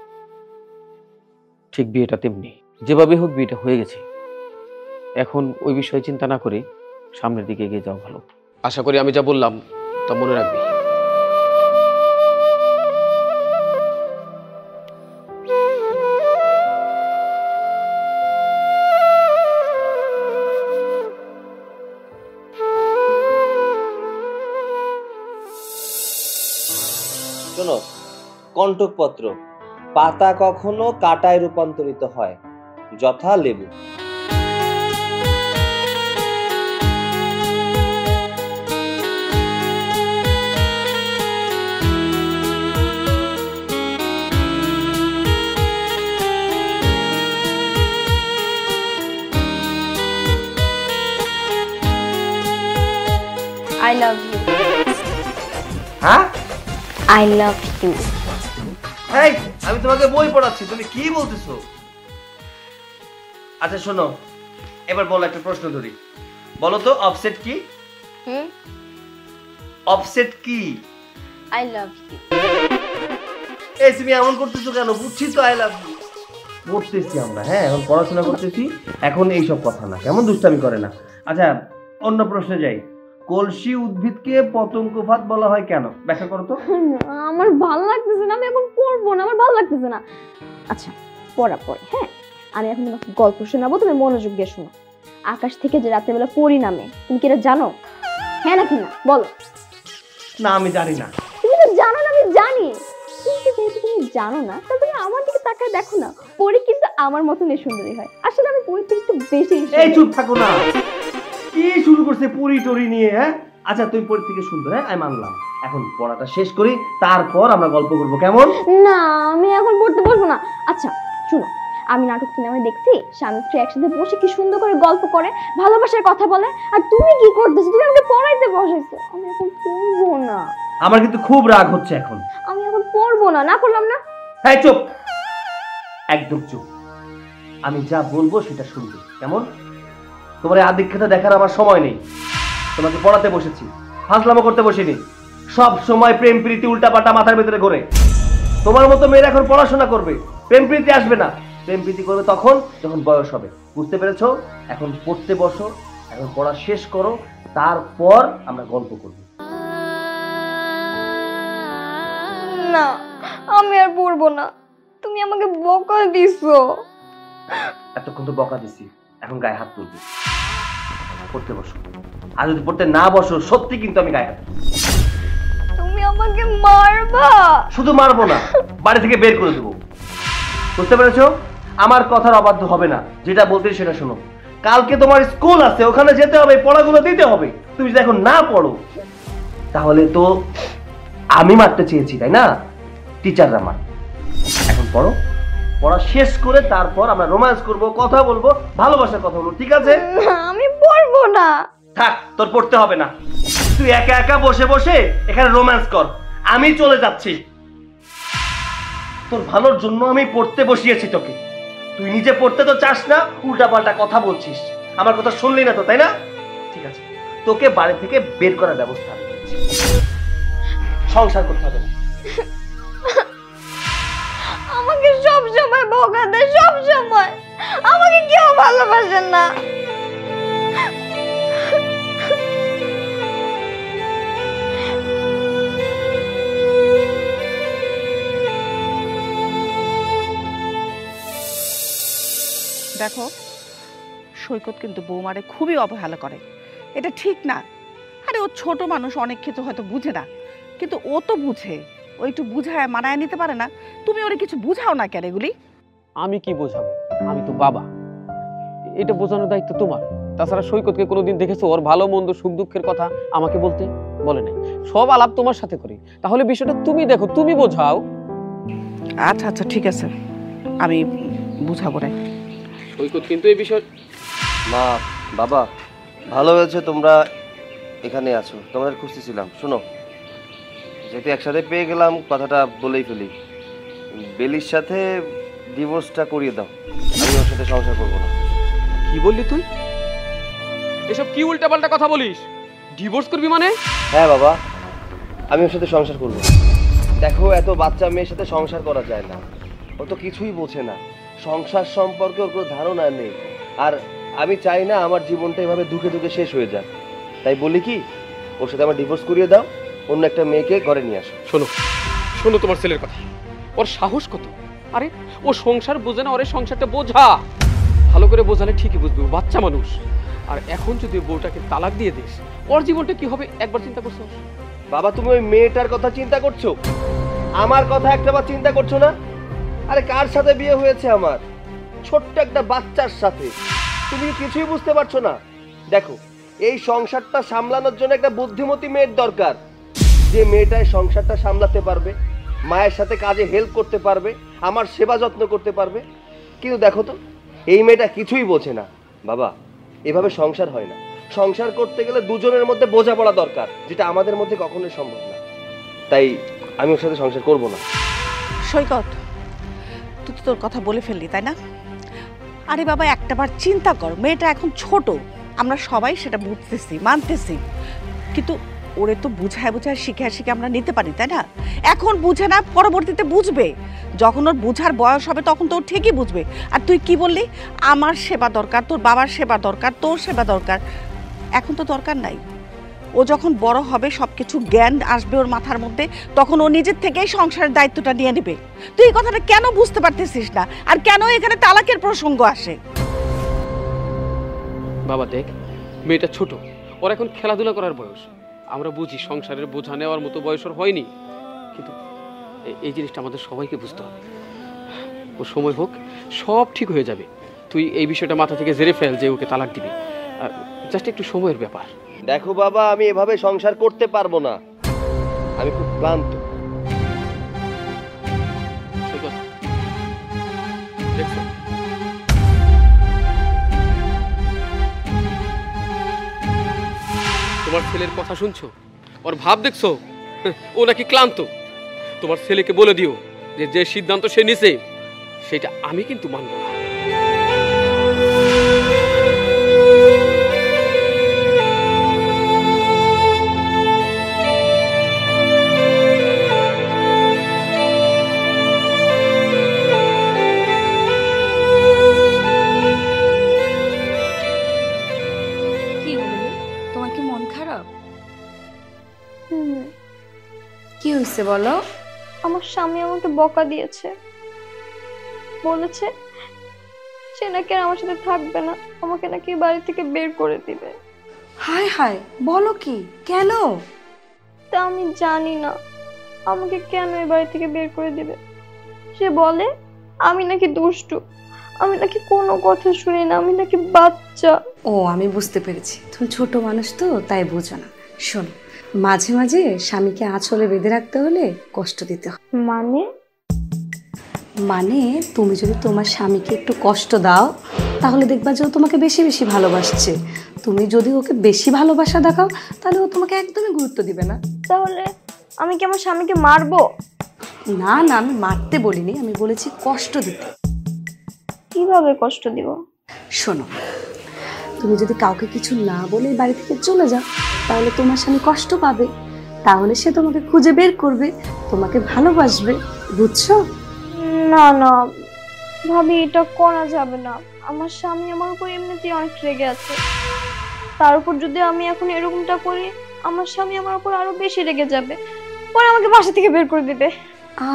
ঠিক বিয়েটা তেমনি, যেভাবে হোক বিয়েটা হয়ে গেছে, এখন ওই বিষয়ে চিন্তা না করে সামনের দিকে এগিয়ে যাওয়া ভালো। আশা করি আমি যা বললাম তা মনে রাখবি। শোনো, কণ্টকপত্র, পাতা কখনো কাঁটায় রূপান্তরিত হয়, যথা লেবু। I love you. হ্যাঁ, আই লাভ ইউ। এই, আমি তোমাকে বই পড়াচ্ছি, তুমি কি বলতেছো? আচ্ছা শোনো, এবার বলো, একটা প্রশ্ন ধরি, বলো তো অফসেট কি? অফসেট কি? I love you. এই তুমি এমন করতেছো কেন? বুঝছি তো আই লাভ ইউ। পড়তেছি আমরা, হ্যাঁ এখন পড়াশোনা করতেছি, এখন এইসব কথা না, কেমন দুষ্টামি করে না। আচ্ছা অন্য প্রশ্নে যাই, কলসি উদ্ভিদকে পতঙ্গপাত বলা হয় কেন? ব্যাখ্যা করো তো। আমার ভালো লাগতেছে না, আমি এখন পড়বো না, আমার ভালো লাগতেছে না। আচ্ছা পড়া পড়ে, হ্যাঁ আমি এখন তোমাকে গল্প শোনাবো, তুমি মনোযোগ দিয়ে শোনো। আকাশ থেকে যে রাত্রেবেলা পরি নামে, তুমি কি এটা জানো? হ্যাঁ নাকি না বলো? না আমি জানি না। তুমি তো জানো না, আমি জানি। কিন্তু যেহেতু তুমি জানো না, তাহলে তুমি আমার দিকে তাকায় দেখো না, পরি কিন্তু আমার মতনই সুন্দরী হয়। আসলে আমি পরি থেকে একটু বেশি। এই চুপ থাকো না, কি শুরু করছে পরি টরি নিয়ে? হ্যাঁ আচ্ছা তুমি পরি থেকে সুন্দর, হ্যাঁ আমি মানলাম, এখন পড়াটা শেষ করি, তারপর আমরা গল্প করবো, কেমন? না আমি এখন পড়তে বসবো না। আচ্ছা শুনো, আমি নাটক সিনেমায় দেখছি স্বামী স্ত্রী একসাথে বসে কি সুন্দর করে গল্প করে, ভালোবাসার কথা বলে। আর তুমি কি করতেছো? তুমি আমাকে পড়াইতে বসাইছো। আমি এখন পড়বো না। আমার কিন্তু খুব রাগ হচ্ছে এখন। আমি এখন পড়বো না, না পড়লাম না। হ্যাঁ চুপ, একদম চুপ। আমি যা বলবো সেটা শুনবে, কেমন? তোমার এই আদিক্ষেতা দেখার আমার সময় নেই। তোমাকে পড়াতে বসেছি, ফাজলামো করতে বসিনি। সব সময় প্রেম প্রীতি উল্টাপাল্টা মাথার ভিতরে ঘোরে। তোমার মতো মেয়েরা এখন পড়াশোনা করবে, প্রেম প্রীতি আসবে না। প্রেম প্রীতি করবে তখন যখন বয়স হবে, বুঝতে পেরেছো? এখন পড়তে বসো, এখন পড়া শেষ করো, তারপর আমরা গল্প করব। না, আমি আর পড়বো না। তুমি আমাকে বকা দিছো। এতক্ষণ তো বকা দিছি, এখন গায়ে হাত তুলবি। পড়তে বসো, আর যদি পড়তে না বসো সত্যি কিন্তু আমি গায়ে হাত তুলবো। তুমি আমাকে মারবা? শুধু মারবো না, বাড়ি থেকে বের করে দেবো। বুঝতে পেরেছো? আমার কথার অবাধ্য হবে না, যেটা বলতে সেটা শোনো। কালকে তোমার স্কুল আছে, ওখানে যেতে হবে, পড়াগুলো দিতে হবে। তুমি যদি এখন না পড়ো তাহলে তো আমি মারতে চেয়েছি, তাই না? টিচাররা মার। এখন পড়ো, পড়া শেষ করে তারপর আমরা রোম্যান্স করব, কথা বলবো, ভালোবাসার কথা বলবো, ঠিক আছে? আমি পড়বো না। থাক, তোর পড়তে হবে না। তুই একা একা বসে বসে এখানে রোম্যান্স কর, আমি চলে যাচ্ছি। তোর ভালোর জন্য আমি পড়তে বসিয়েছি তোকে। তুই নিজে পড়তে তো চাস না, উল্টাপাল্টা কথা বলছিস। আমার কথা শুনলি না তো, তাই না? ঠিক আছে, তোকে বাড়ি থেকে বের করার ব্যবস্থা আমি করছি। সংসার করতে হবে না। আমাকে সব সময় বকা দেয়, সব সময়। আমাকে কেউ ভালোবাসেন না। দেখো, সৈকত কিন্তু বৌমারে খুবই অবহেলা করে, এটা ঠিক না। আরে ও ছোট মানুষ, অনেক কিছু হয়তো বুঝে না, কিন্তু ও তো বুঝে। ও একটু বুঝায় মানায় নিতে পারে না? তুমি ওরে কিছু বুঝাও না কেন এগুলি? আমি কি বোঝাবো? আমি তো বাবা, এটা বোঝানোর দায়িত্ব তোমার। তাছাড়া সৈকতকে কোনোদিন দেখেছো ওর ভালো মন্দ সুখ দুঃখের কথা আমাকে বলতে? বলে নাই। সব আলাপ তোমার সাথে করি। তাহলে বিষয়টা তুমি দেখো, তুমি বোঝাও। আচ্ছা আচ্ছা, ঠিক আছে, আমি বুঝাবো না। সৈকত কিন্তু এই বিষয়। মা, বাবা, ভালো হয়েছে তোমরা এখানে আছো। তোমাদের খুঁজতেছিলাম। শোনো, যেহেতু একসাথে পেয়ে গেলাম, কথাটা বলেই ফেলি। বেলির সাথে ডিভোর্সটা করিয়ে দাও। আমি ওর সাথে সংসার করবো না। কি বললি তুই? এসব কি উল্টাপাল্টা কথা বলিস? ডিভোর্স করবি মানে? হ্যাঁ বাবা, আমি ওর সাথে সংসার করবো। দেখো, এত বাচ্চা মেয়ের সাথে সংসার করা যায় না। ও তো কিছুই বোঝে না, সংসার সম্পর্কে ওর কোনো ধারণা নেই। আর আমি চাই না আমার জীবনটা এভাবে দুঃখে দুঃখে শেষ হয়ে যাক। তাই বলি কি, ওর সাথে আমার ডিভোর্স করিয়ে দাও, অন্য একটা মেয়েকে ঘরে নিয়ে আসো। শোনো শোনো, তোমার ছেলের কথা। ওর সাহস কত! আরে ও সংসার বোঝে না, ওরে সংসারটা বোঝা। ভালো করে বোঝালে ঠিকই বুঝবে, ও বাচ্চা মানুষ। আর এখন যদি বউটাকে তালাক দিয়ে দিস, ওর জীবনটা কি হবে একবার চিন্তা করছো? বাবা, তুমি ওই মেয়েটার কথা চিন্তা করছো, আমার কথা একটাবার চিন্তা করছো না? আরে কার সাথে বিয়ে হয়েছে আমার? ছোট্ট একটা বাচ্চার সাথে। তুমি কিছুই বুঝতে পারছো না। দেখো, এই সংসারটা সামলানোর জন্য একটা বুদ্ধিমতী মেয়ের দরকার, যে মেয়েটা এই সংসারটা সামলাতে পারবে, মায়ের সাথে কাজে হেল্প করতে পারবে, আমার সেবা যত্ন করতে পারবে। কিন্তু দেখো তো, এই মেয়েটা কিছুই বোঝে না। বাবা, এভাবে সংসার হয় না। সংসার করতে গেলে দুজনের মধ্যে বোঝাপড়া দরকার, যেটা আমাদের মধ্যে কখনোই সম্ভব না। তাই আমি ওর সাথে সংসার করব না। সৈকত, তুই তো তোর কথা বলে ফেললি, তাই না? আরে বাবা, একটাবার চিন্তা কর, মেয়েটা এখন ছোট, আমরা সবাই সেটা বুঝতেছি, মানতেছি, কিন্তু ওরে তো বুঝায় বুঝায় শিখে আমরা নিতে পারি, তাই না? এখন বুঝে না, পরবর্তীতে বুঝবে। যখন ওর বুঝার বয়স হবে তখন তো ও ঠিকই বুঝবে। আর তুই কি বললি, আমার সেবা দরকার, তোর বাবার সেবা দরকার, তোর সেবা দরকার। এখন তো দরকার নাই। ও যখন বড় হবে, সব কিছু জ্ঞান আসবে ওর মাথার মধ্যে, তখন ও নিজের থেকেই সংসারের দায়িত্বটা নিয়ে নেবে। তুই এই কথাটা কেন বুঝতে পারতেছিস না? আর কেন এখানে তালাকের প্রসঙ্গ আসে? বাবা দেখ, মেয়েটা ছোট, ওর এখন খেলাধুলা করার বয়স। আমরা বুঝি সংসারের বোঝা নেওয়ার মতো বয়স ওর হয়নি, কিন্তু এই জিনিসটা আমাদের সবাইকে বুঝতে হবে। ও সময় হোক, সব ঠিক হয়ে যাবে। তুই এই বিষয়টা মাথা থেকে ঝেড়ে ফেল যে ওকে তালাক দিবি। জাস্ট একটু সময়ের ব্যাপার। দেখো বাবা, আমি এভাবে সংসার করতে পারবো না। আমি খুব ক্লান্ত। দেখছো, তোমার ছেলের কথা শুনছো, ওর ভাব দেখছো? ও নাকি ক্লান্ত। তোমার ছেলেকে বলে দিও যে যে সিদ্ধান্ত সে নিছে সেটা আমি কিন্তু মানব না। কি হলো? তোমার কি মন খারাপ? কি হয়েছে বলো? আমার স্বামী আমাকে বকা দিয়েছে, বলেছে সে নাকি আর আমার সাথে থাকবে না, আমাকে নাকি বাড়ি থেকে বের করে দিবে। হায় হায়, বলো কি? কেন? তা আমি জানি না আমাকে কেন এই বাড়ি থেকে বের করে দিবে। সে বলে আমি নাকি দুষ্টু, আমি নাকি কোনো কথা শুনি না, আমি নাকি বাচ্চা। ও, আমি বুঝতে পেরেছি, তুমি ছোট মানুষ তো তাই বোঝো না। শোনো, মাঝে মাঝে স্বামীকে আঁচলে বেঁধে রাখতে হলে কষ্ট দিতে হয়। মানে তুমি যদি তোমার স্বামীকে একটু কষ্ট দাও তাহলে দেখবা যে ও তোমাকে বেশি বেশি ভালোবাসছে। তুমি যদি ওকে বেশি ভালোবাসা দেখাও তাহলে ও তোমাকে একদমই গুরুত্ব দিবে না। তাহলে আমি কি আমার স্বামীকে মারবো? না না, আমি মারতে বলিনি, আমি বলেছি কষ্ট দিতে। কিভাবে কষ্ট দিব? শোনো, তুমি যদি কাউকে কিছু না বলে বাড়ি থেকে চলে যাও তাহলে তোমার স্বামী কষ্ট পাবে, তাহলে সে তোমাকে খুঁজে বের করবে, তোমাকে ভালোবাসবে, বুঝছো? না না ভাবি, এটা করা যাবে না। আমার স্বামী আমার উপর এমনিতেই অনেক রেগে আছে, তার উপর যদি আমি এখন এরকমটা করি আমার স্বামী আমার উপর আরো বেশি রেগে যাবে, পরে আমাকে বাসা থেকে বের করে দিবে।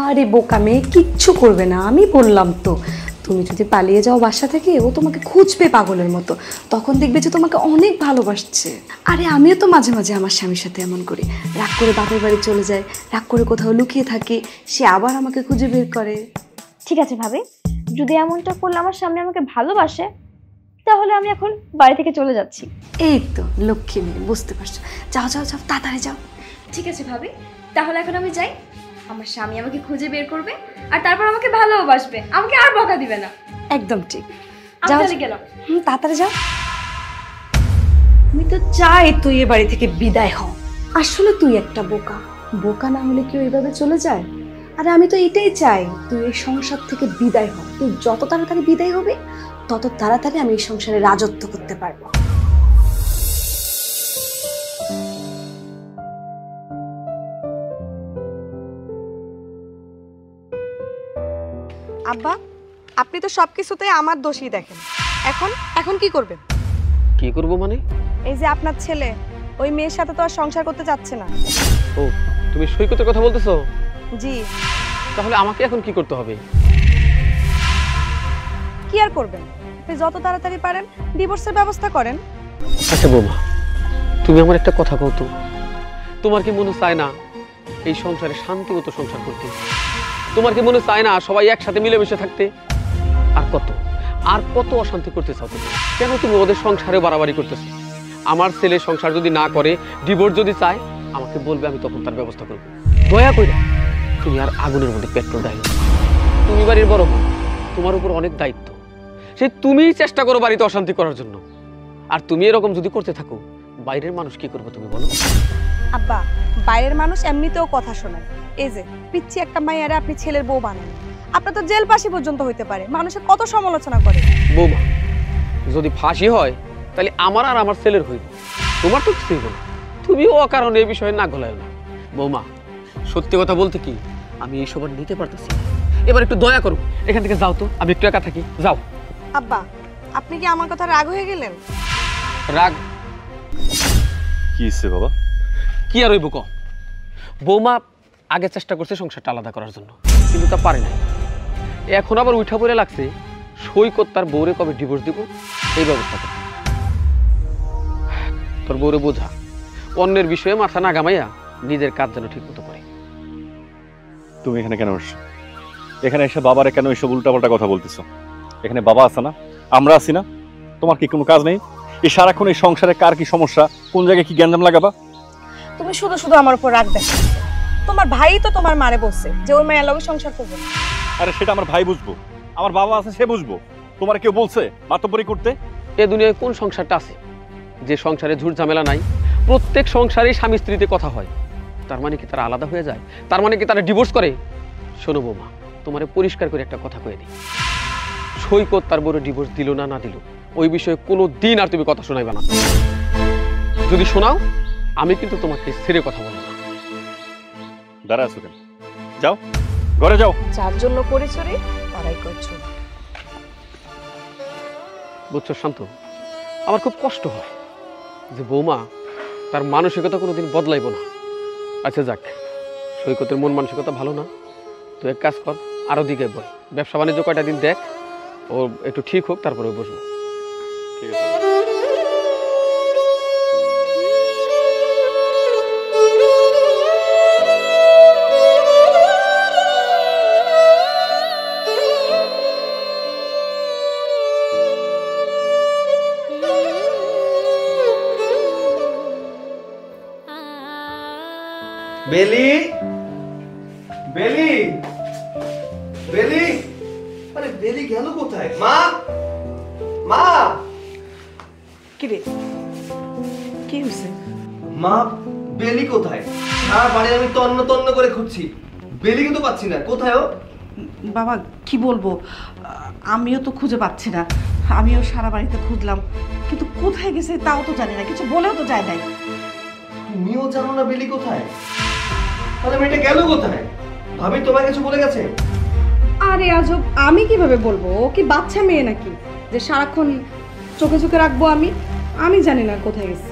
আরে বোকা মেয়ে, কিচ্ছু করবে না, আমি বললাম তো। তুমি যদি পালিয়ে যাও বাসা থেকে ও তোমাকে খুঁজবে পাগলের মতো, তখন দেখবে যে তোমাকে অনেক ভালোবাসছে। আরে আমিও তো মাঝে মাঝে আমার স্বামীর সাথে এমন করি, রাগ করে বাপের বাড়ি চলে যায়, রাগ করে কোথাও লুকিয়ে থাকি, সে আবার আমাকে খুঁজে বের করে। ঠিক আছে ভাবি, যদি এমনটা করলে আমার স্বামী আমাকে ভালোবাসে তাহলে আমি এখন বাড়ি থেকে চলে যাচ্ছি। এই তো লক্ষ্মী মেয়ে, বুঝতে পারছো? যাও যাও যাও, তাড়াতাড়ি যাও। ঠিক আছে ভাবি, তাহলে এখন আমি যাই। আমার স্বামী আমাকে খুঁজে বের করবে আর তারপর আমাকে ভালোবাসবে, আমাকে আর বকা দিবে না। একদম ঠিক, আমি যাও তাহলে গেলাম। তাড়াতাড়ি যাও। আমি তো চাই তুই এ বাড়ি থেকে বিদায় হ। আসলে তুই একটা বোকা, বোকা না হলে কেউ এইভাবে চলে যায়? আরে আমি তো এটাই চাই, তুই এই সংসার থেকে বিদায় হ। তুই যত তাড়াতাড়ি বিদায় হবে তত তাড়াতাড়ি আমি এই সংসারে রাজত্ব করতে পারবো। আব্বা, আপনি তো সবকিছুতে আমার দোষই দেখেন। এখন এখন কি করবেন? কি করব মানে? এই যে আপনার ছেলে ওই মেয়ের সাথে তো আর সংসার করতে চাচ্ছে না। ও, তুমি সৈকতের কথা বলতেছো? জি। তাহলে আমাকে এখন কি করতে হবে? কি আর করবেন, আপনি যত তাড়াতাড়ি পারেন ডিভোর্সের ব্যবস্থা করেন। আচ্ছা বৌমা, তুমি আমার একটা কথা কও তো, তোমার কি মনে চায় না এই সংসারে শান্তি মতো সংসার করতে? তোমার কি মনে চায় না সবাই একসাথে মিলেমিশে থাকতে? আর কত অশান্তি করতে চাও তুমি? কেন তুমি ওদের সংসারে বাড়াবাড়ি করতেছো? আমার ছেলে সংসার যদি না করে, ডিভোর্স যদি চায়, আমাকে বলবে, আমি তখন তার ব্যবস্থা করবো। দয়া করে তুমি আর আগুনের মধ্যে পেট্রোল ঢালো। তুমি বাড়ির বড় বোন, তোমার উপর অনেক দায়িত্ব, সেই তুমিই চেষ্টা করো বাড়িতে অশান্তি করার জন্য। আর তুমি এরকম যদি করতে থাকো, বাইরের মানুষ কি করবে তুমি বলো? আব্বা, বাইরের মানুষ এমনিতেও কথা শোনায়। এই যে পিচ্ছি একটা মাইয়ারে আপনি ছেলের বউ বানান, আপনার তো জেল ফাঁসি পর্যন্ত হইতে পারে, মানুষে কত সমালোচনা করে। বৌমা, যদি ফাঁসি হয় তাহলে আমার আর আমার ছেলের হইব, তোমার তো কিছু হইব না। তুমিও অকারণে এই বিষয়ে না গলায় না। বৌমা, সত্যি কথা বলতে কি, আমি এইসব আর নিতে পারতেছি না। এবার একটু দয়া করো, এখান থেকে যাও তো, আমি একটু একা থাকি। যাও। আব্বা, আপনি কি আমার কথা রাগ হয়ে গেলেন? রাগ কি হচ্ছে বাবা? কি আর হইব ক? বৌমা আগে চেষ্টা করছে সংসারটা আলাদা করার জন্য, কিন্তু তা পারে নাই। এখন আবার উঠা পড়ে লাগছে সৈকত তার বউরে কবে ডিভোর্স দিব এই ব্যবস্থা করতে। তোর বউরে বোঝা, অন্যের বিষয়ে মাথা না ঘামাইয়া নিজের কাজ যেন ঠিক মতো করে। তুমি এখানে কেন এসছো? এখানে এসে বাবারে কেন এসব উল্টাপাল্টা কথা বলতেছো? এখানে বাবা আছে না, আমরা আছি না? তোমার কি কোনো কাজ নেই? এই সারাক্ষণ এই সংসারে কার কি সমস্যা, কোন জায়গায় কি গ্যাঞ্জাম লাগাবা? তুমি শুধু শুধু আমার উপর রাগ দেখাচ্ছ। তোমার ভাই তো তোমার মারে বলছে যে ওই মেয়ের লগে সংসার করবে না। আরে সেটা আমার ভাই বুঝবো, আমার বাবা আছে সে বুঝবো। তোমার কেউ বলছে মাতব্বরি করতে? এ দুনিয়ায় কোন সংসারটা আছে যে সংসারে ঝুট ঝামেলা নাই, প্রত্যেক সংসারে স্বামী স্ত্রীতে কথা হয়, তার মানে কি তারা আলাদা হয়ে যায়? তার মানে কি তারা ডিভোর্স করে? শোনো বৌমা, তোমারে পরিষ্কার করে একটা কথা কয়ে দিই, সৈকত তার বড় ডিভোর্স দিল না দিল ওই বিষয়ে কোনো দিন আর তুমি কথা শোনাইবে না। যদি শোনাও আমি কিন্তু তোমাকে ছেড়ে কথা বলবো না। দাঁড়া আছো কেন? যাও ঘরে যাও। যার জন্য করে চুরি তারাই করছো। বুঝছো শান্ত, আমার খুব কষ্ট হয় যে বৌমা তার মানসিকতা কোনোদিন বদলাইব না। আচ্ছা যাক, সৈকতের মন মানসিকতা ভালো না, তুই এক কাজ কর, আরও দিকে বল, ব্যবসা বাণিজ্য কয়টা দিন দেখ, ও একটু ঠিক হোক তারপরে বসবো। ঠিক আছে। বেলি, বেলি, বেলি, আরে বেলি গেল কোথায়? মা, মা, কি রে, কি হয়েছে? মা, বেলি কোথায়? সারা বাড়ি আমি তন্ন তন্ন করে খুঁজছি, বেলি কিন্তু পাচ্ছি না। কোথায় ও? বাবা কি বলবো, আমিও তো খুঁজে পাচ্ছি না। আমিও সারা বাড়িতে খুঁজলাম, কিন্তু কোথায় গেছে তাও তো জানি না, কিছু বলেও তো যায় নাই। তুমিও জানো না বেলি কোথায়? তাহলে মেয়েটা গেল কোথায়? ভাবি তোমার কিছু বলে গেছে? আরে আজব, আমি কিভাবে বলবো? ও কি বাচ্চা মেয়ে নাকি যে সারাক্ষণ চোখে চোখে রাখবো? আমি জানি না কোথায় গেছে।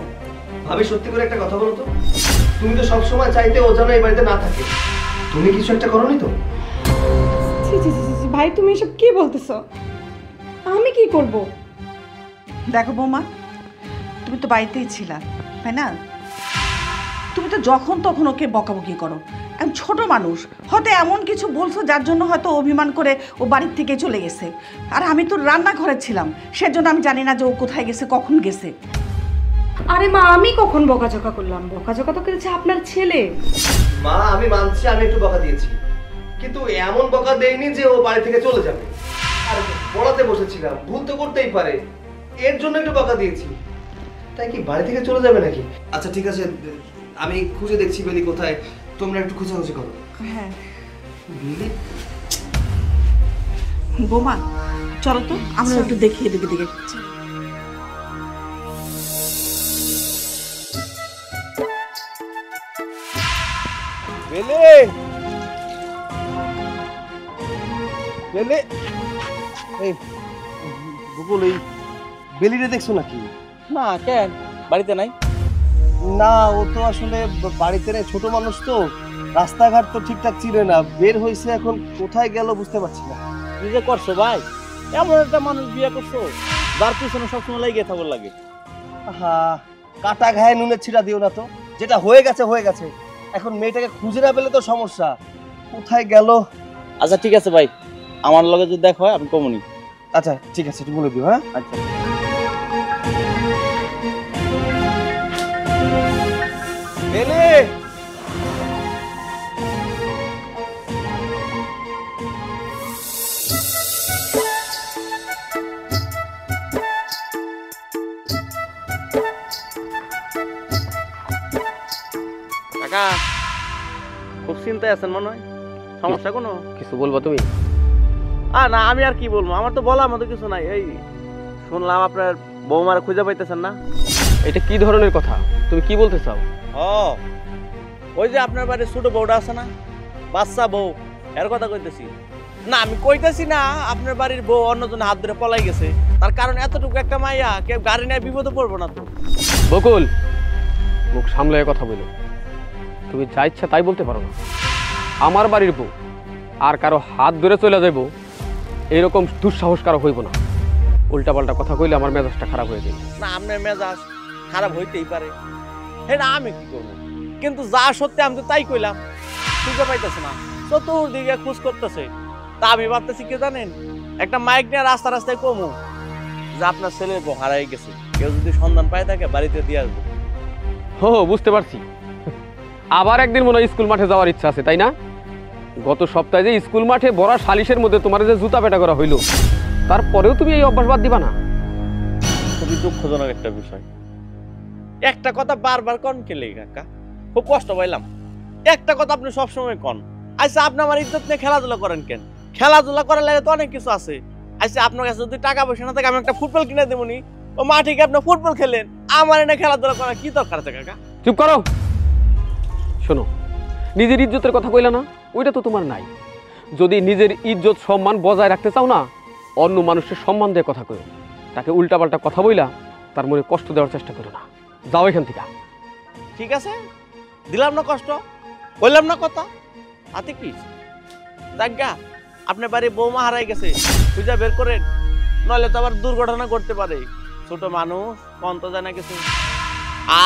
ভাবি সত্যি করে একটা কথা বলো তো, তুমি তো সবসময় চাইতে ও যেন এই বাড়িতে না থাকে, তুমি কিছু একটা করোনি তো? ছি ছি ছি ছি, ভাই তুমি এসব কি বলতেছো? আমি কি করব? দেখো বৌমা, তুমি তো বাড়িতেই ছিলা, তাই না? তুমি তো যখন তখন ওকে বকাবকি করো। এখন ছোট মানুষ, হয়তো এমন কিছু বলছো যার জন্য হয়তো অভিমান করে ও বাড়ির থেকে চলে গেছে। আর আমি তো রান্নাঘরে ছিলাম, সেজন্য আমি জানি না যে ও কোথায় গেছে, কখন গেছে। আরে মা, আমি কখন বকাঝকা করলাম? বকাঝকা তো করেছে আপনার ছেলে। মা আমি মানছি আমি একটু বকা দিয়েছি, কিন্তু এমন বকা দেইনি যে ও বাড়ি থেকে চলে যাবে। আর পড়াতে বসেছিলাম, ভুল তো করতেই পারে, এর জন্য একটু বকা দিয়েছি। তাই কি বাড়ি থেকে চলে যাবে নাকি? আচ্ছা ঠিক আছে, আমি খুঁজে দেখছি বেলি কোথায়, তোমরা একটু খোঁজাখুঁজি করো। হ্যাঁ বেলি, বৌমা চলো তো আমরা একটু দেখি এদিকে দিকে। বেলি, বেলি, এই বুবুল, এই বেলিরে দেখছো নাকি? না কেন, বাড়িতে নাই? না, ও তো আসলে বাড়িতে নেই, ছোট মানুষ তো, রাস্তাঘাট তো ঠিকঠাক চিনে না, বের হয়েছে, এখন কোথায় গেল বুঝতে পারছি না। কি যে করছো ভাই, এমন একটা মানুষ বিয়ে করছো যার পিছনে সবসময় লেগে থাকবার লাগে। হ্যাঁ, কাটা ঘায়ে নুনের ছিটা দিও না তো, যেটা হয়ে গেছে হয়ে গেছে, এখন মেয়েটাকে খুঁজে না পেলে তো সমস্যা, কোথায় গেল? আচ্ছা ঠিক আছে ভাই, আমার লগে যদি দেখা হয় আমি কমুনি। আচ্ছা ঠিক আছে, একটু বলে দিও। হ্যাঁ আচ্ছা। বেলি, কাকা খুব চিন্তায় আছেন মনে হয়, সমস্যা কোনো? কিছু বলবো তুমি? না আমি আর কি বলবো, আমার তো বলার মতো কিছু নাই। এই শুনলাম আপনার বৌমারা খুঁজে পাইতেছেন না। এটা কি ধরনের কথা? তুমি কি বলতে চাও? ও ওই যে আপনার বাড়ির ছোট বউটা আছে না, বাচ্চা বউ, এর কথা কইতেছি। না আমি কইতেছি না আপনার বাড়ির বউ অন্যজনের হাত ধরে পলাই গেছে, তার কারণ এতটুকু একটা মাইয়া কেউ গাড়ি নিয়ে বিপদে পড়বো না তো। বকুল, মুখ সামলায় কথা বলো, তুমি যা ইচ্ছা তাই বলতে পারো না। আমার বাড়ির বউ আর কারো হাত ধরে চলে যাইব এরকম দুঃসাহস কারো হইব না। উল্টাপাল্টা কথা কইলে আমার মেজাজটা খারাপ হয়ে যায়। না আপনার মেজাজ খারাপ হইতেই পারে, এটা আমি কি করবো, কিন্তু যা সত্যি আমি তো তাই কইলাম। খুঁজে পাইতেছে না, চতুর্দিকে খোঁজ করতেছে। তা আমি ভাবতেছি কি জানেন, একটা মাইক নিয়ে রাস্তা রাস্তায় কমু যে আপনার ছেলের বউ হারাই গেছে, কেউ যদি সন্ধান পায় থাকে বাড়িতে দিয়ে আসবো। হো বুঝতে পারছি, আবার একদিন মনে হয় স্কুল মাঠে যাওয়ার ইচ্ছা আছে, তাই না? গত সপ্তাহে যে স্কুল মাঠে বড় সালিশের মধ্যে তোমার যে জুতা পেটা করা হইলো, তারপরেও তুমি এই অভ্যাস বাদ দিবা না? খুবই দুঃখজনক একটা বিষয়। একটা কথা বারবার কন কেলে কাকা, খুব কষ্ট পাইলাম। একটা কথা আপনি সবসময় কন। আচ্ছা আপনি আমার ইজ্জত নিয়ে খেলাধুলা করেন কেন? খেলাধুলা করার লাগে তো অনেক কিছু আছে। আচ্ছা আপনার কাছে যদি টাকা পয়সা না থাকে আমি একটা ফুটবল কিনে দেবো নি, ও মাঠে আপনি ফুটবল খেলেন, আমার এনে খেলাধুলা করার কি দরকার আছে কাকা? চুপ করো। শোনো, নিজের ইজ্জতের কথা কইলা না, ওইটা তো তোমার নাই। যদি নিজের ইজ্জত সম্মান বজায় রাখতে চাও না, অন্য মানুষের সম্মান দিয়ে কথা কইও। তাকে উল্টাপাল্টা কথা বইলা তার মনে কষ্ট দেওয়ার চেষ্টা করো না। যাও এখান থেকে। ঠিক আছে, দিলাম না কষ্ট, বললাম না কথা, হাতে কি জায়গা। আপনার বাড়ি বৌমা হারাই গেছে, খুঁজে বের করেন, নইলে তো আবার দুর্ঘটনা ঘটতে পারে। ছোট মানুষ কন তো জানা কিছু।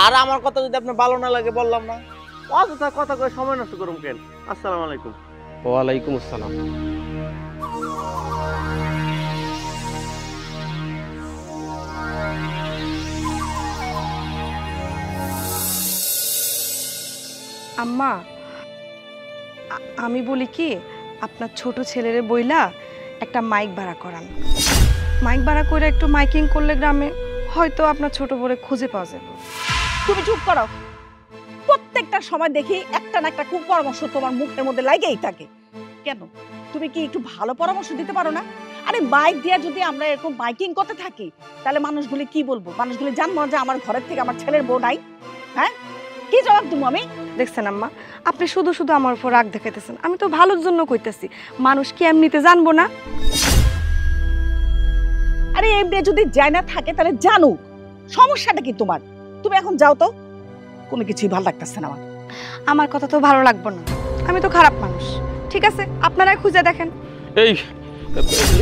আর আমার কথা যদি আপনার ভালো না লাগে বললাম না, অযথা কথা করে সময় নষ্ট করুন কেন। আসসালামু আলাইকুম। ওয়ালাইকুম আসসালাম। আম্মা, আমি বলি কি, আপনার ছোট ছেলেরে বইলা একটা মাইক ভাড়া করান। মাইক ভাড়া করে একটু মাইকিং করলে গ্রামে হয়তো আপনার ছোট বড়ে খুঁজে পাওয়া যাবে। তুমি চুপ করো। প্রত্যেকটা সময় দেখি একটা না একটা কুপরামর্শ তোমার মুখের মধ্যে লাগেই থাকে। কেন তুমি কি একটু ভালো পরামর্শ দিতে পারো না? আরে বাইক দিয়ে যদি আমরা এরকম বাইকিং করতে থাকি তাহলে মানুষগুলি কি বলবো? মানুষগুলি জানবো যে আমার ঘরের থেকে আমার ছেলের বউ নাই। হ্যাঁ, কি জবাব দেবো আমি? দেখছেন আম্মা, আপনি শুধু শুধু আমার উপর রাগ দেখাইতেছেন। আমি তো ভালোর জন্য কইতেছি, মানুষ কি এমনিতে জানবো না? আরে এমনি যদি যায় না থাকে তাহলে জানুক, সমস্যাটা কি তোমার? তুমি এখন যাও তো, কোনো কিছুই ভালো লাগতেছে না আমার। আমার কথা তো ভালো লাগবে না, আমি তো খারাপ মানুষ। ঠিক আছে, আপনারাই খুঁজে দেখেন। এই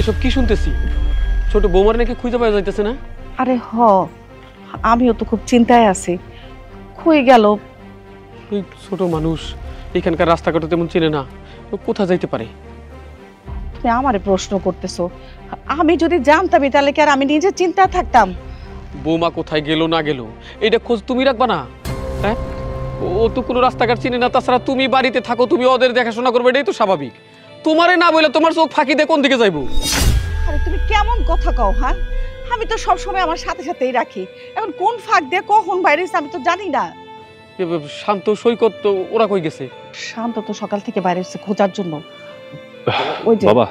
এসব কি শুনতেছি? ছোট বৌমার নাকি খুঁজে পাওয়া যাইতেছে না? আরে আমিও তো খুব চিন্তায় আছি, খুঁয়ে গেল। ওই ছোট মানুষ এখানকার রাস্তাঘাট তেমন চেনে না, ও কোথায় যাইতে পারে? তুমি আমারে প্রশ্ন করতেছো, আমি যদি জানতাম তাহলে কি আর আমি নিজে চিন্তা থাকতাম? বৌমা কোথায় গেল না গেল এটা খোঁজ তুমি রাখবা না? হ্যাঁ, ও তো কোনো রাস্তাঘাট চিনে না। তাছাড়া তুমি বাড়িতে থাকো, তুমি ওদের দেখাশোনা করবে, এটাই তো স্বাভাবিক। তোমারে না বলে তোমার চোখ ফাঁকি দিয়ে কোন দিকে যাইবো? আরে তুমি কেমন কথা কও? হ্যাঁ, আমি তো সবসময় আমার সাথে সাথেই রাখি। এখন কোন ফাঁক দিয়ে কখন বাইরে আমি তো জানি না। শান্ত সৈকত তো ওরা কই গেছে? শান্ত তো সকাল থেকে বাইরে এসেছে খোঁজার জন্য। ওই যে বাবা,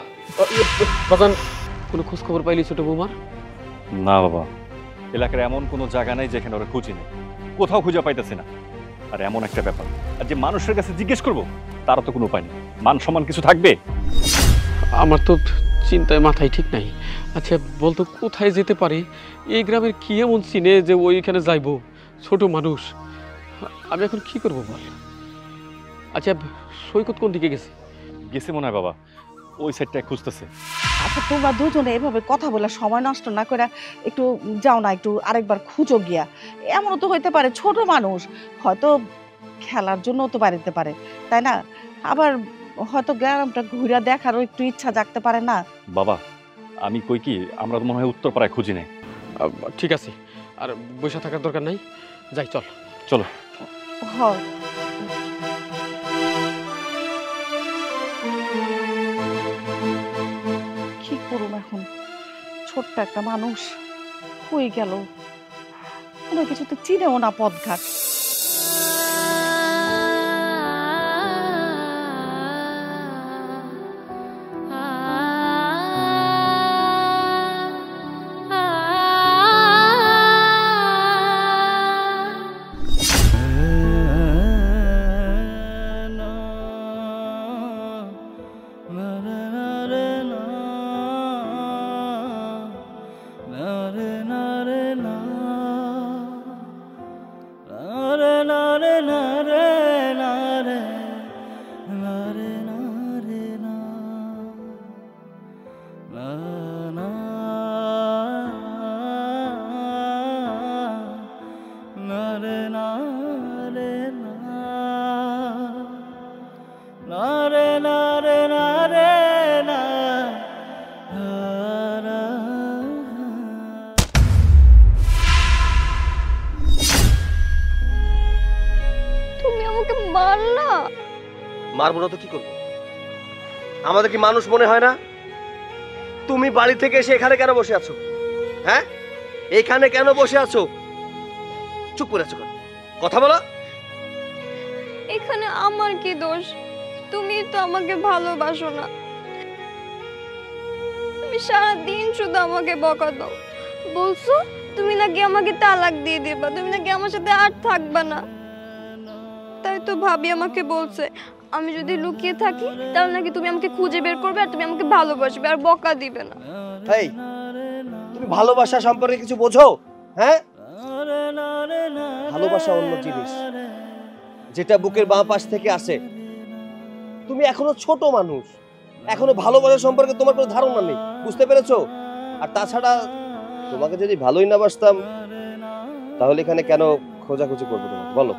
বাজান, কোনো খোঁজ খবর পাইলি ছোট বৌমার? না বাবা, এলাকার এমন কোনো জায়গা নাই যেখানে ওরা খুঁজি নেই, কোথাও খুঁজে পাইতেছি না। আর এমন একটা ব্যাপার, আর যে মানুষের কাছে জিজ্ঞেস করবো তারও তো কোনো উপায় নেই। মান সম্মান কিছু থাকবে? আমার তো চিন্তায় মাথায় ঠিক নাই। আচ্ছা বলতো, কোথায় যেতে পারে? এই গ্রামের কি এমন চিনে যে ওইখানে যাইবো? ছোট মানুষ, আমি এখন কি করবো বল? আচ্ছা সৈকত কোন দিকে গেছে? গেছে মনে হয় বাবা, ওই সাইডটায় খুঁজতেছে। আচ্ছা তোমরা দুজনে এভাবে কথা বলে সময় নষ্ট না করে একটু যাও না, একটু আরেকবার খুঁজো গিয়া। এমনও তো হইতে পারে ছোট মানুষ হয়তো খেলার জন্য তো বাড়িতে পারে, তাই না? আবার হয়তো গ্রামটা ঘুরে দেখারও একটু ইচ্ছা জাগতে পারে না? বাবা আমি কই কি, আমরা তো মনে হয় উত্তরপাড়ায় খুঁজি নেই। ঠিক আছে, আর বসে থাকার দরকার নাই, যাই চল। চলো। কি করুম এখন? ছোট্ট একটা মানুষ হয়ে গেল, কোনো কিছুতে চিনেও না পথঘাট। মারবো না তো কি করবো? আমাদের কি মানুষ মনে হয় না? তুমি বাড়ি থেকে এসে এখানে কেন বসে আছো? হ্যাঁ, এখানে কেন বসে আছো? চুপ করে আছো কেন? কথা বলো। এখানে আমার কি দোষ? তুমি তো আমাকে ভালোবাসো না। তুমি সারাদিন শুধু আমাকে বকা দাও, বলছো তুমি নাকি আমাকে তালাক দিয়ে দিবা, তুমি নাকি আমার সাথে আর থাকবা না। তাই তো ভাবি আমাকে বলছে আমি যদি লুকিয়ে থাকি তাহলে নাকি তুমি আমাকে খুঁজে বের করবে আর তুমি আমাকে ভালোবাসবে আর বকা দিবে না। এই তুমি ভালোবাসা সম্পর্কে কিছু বোঝো? হ্যাঁ, ভালোবাসা অন্য জিনিস, যেটা বুকের বাঁ পাশ থেকে আসে। তুমি এখনো ছোট মানুষ, এখনো ভালোবাসা সম্পর্কে তোমার কোনো ধারণা নেই, বুঝতে পেরেছো? আর তাছাড়া তোমাকে যদি ভালোই না বাসতাম তাহলে এখানে কেন খোঁজাখুঁজি করবো তোমাকে, বলো?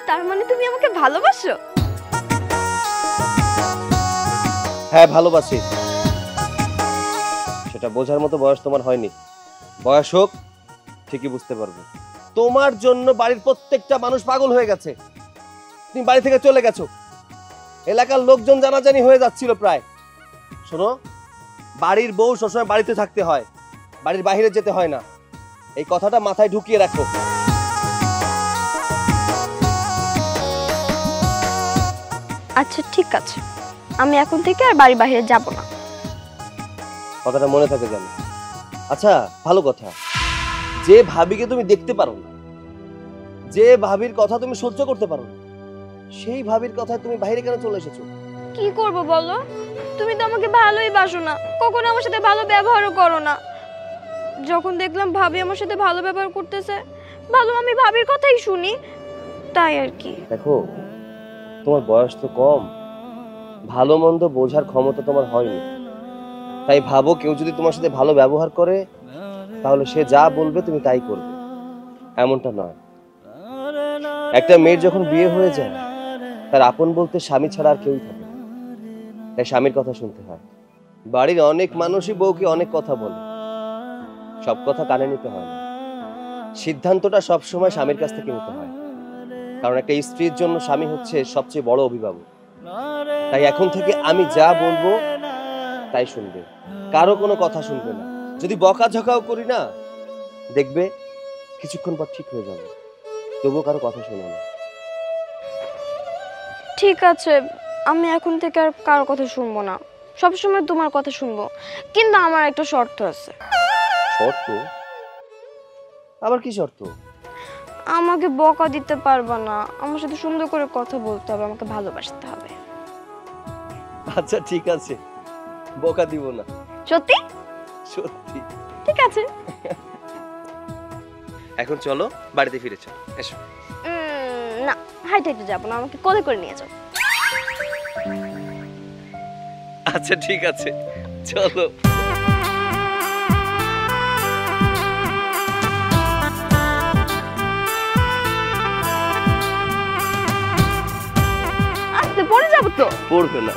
তার মানে তুমি আমাকে ভালোবাসো? হ্যাঁ ভালোবাসি, সেটা বোঝার মতো বয়স তোমার হয়নি। বয়স হোক ঠিকই বুঝতে পারবে। তোমার জন্য বাড়ির প্রত্যেকটা মানুষ পাগল হয়ে গেছে। তুমি বাড়ি থেকে চলে গেছো, এলাকার লোকজন জানাজানি হয়ে যাচ্ছিল প্রায়। শোনো, বাড়ির বউ সবসময় বাড়িতে থাকতে হয়, বাড়ির বাইরে যেতে হয় না। এই কথাটা মাথায় ঢুকিয়ে রাখো। আচ্ছা ঠিক আছে, আমি এখন থেকে আর বাড়ি বাইরে যাব না। কথাটা মনে থাকে জানো? আচ্ছা ভালো কথা, যে ভাবিকে তুমি দেখতে পারো না, যে ভাবির কথা তুমি সহ্য করতে পারো না, সেই ভাবির কথা তুমি বাইরে কেন চলে এসেছো? কি করব বলো? তুমি তো আমাকে ভালোই বাসো না, কখনো আমার সাথে ভালো ব্যবহারও করো না। যখন দেখলাম ভাবি আমার সাথে ভালো ব্যবহার করতেছে, ভালো আমি ভাবির কথাই শুনি, তাই আর কি। দেখো, তোমার বয়স তো কম, ভালো মন্দ বোঝার ক্ষমতা তোমার হয়নি। তাই ভাবো, কেউ যদি তোমার সাথে ভালো ব্যবহার করে তাহলে সে যা বলবে তুমি তাই করবে, এমনটা নয়। একটা মেয়ের যখন বিয়ে হয়ে যায় তার আপন বলতে স্বামী ছাড়া আর কেউই থাকে না, তাই স্বামীর কথা শুনতে হয়। বাড়ির অনেক মানুষই বউকে অনেক কথা বলে, সব কথা কানে নিতে হয় না। সিদ্ধান্তটা সবসময় স্বামীর কাছ থেকে নিতে হয়, কারণ একটা স্ত্রীর জন্য স্বামী হচ্ছে সবচেয়ে বড় অভিভাবক। তাই এখন থেকে আমি যা বলবো তাই শুনবে, কারো কোনো কথা শুনবে না। যদি বকাঝকাও করি না, দেখবে কিছুক্ষণ পর ঠিক হয়ে যাবে, তবুও কারো কথা শোনো না। ঠিক আছে, আমি এখন থেকে আর কারো কথা শুনবো না, সবসময় তোমার কথা শুনবো। কিন্তু আমার একটা শর্ত আছে। শর্ত? আবার কি শর্ত? আমাকে বকা দিতে পারবা না, আমার সাথে সুন্দর করে কথা বলতে হবে, আমাকে ভালোবাসতে হবে। আচ্ছা ঠিক আছে, বকা দিব না। সত্যি? সত্যি। ঠিক আছে। এখন চলো বাড়িতে ফিরে চলো, এসো। না, হাইটে হাইটে যাবো না, আমাকে কোলে করে নিয়ে যাও। আচ্ছা ঠিক আছে, চলো। আস্তে পড়ে যাবো তো। পড়বে না।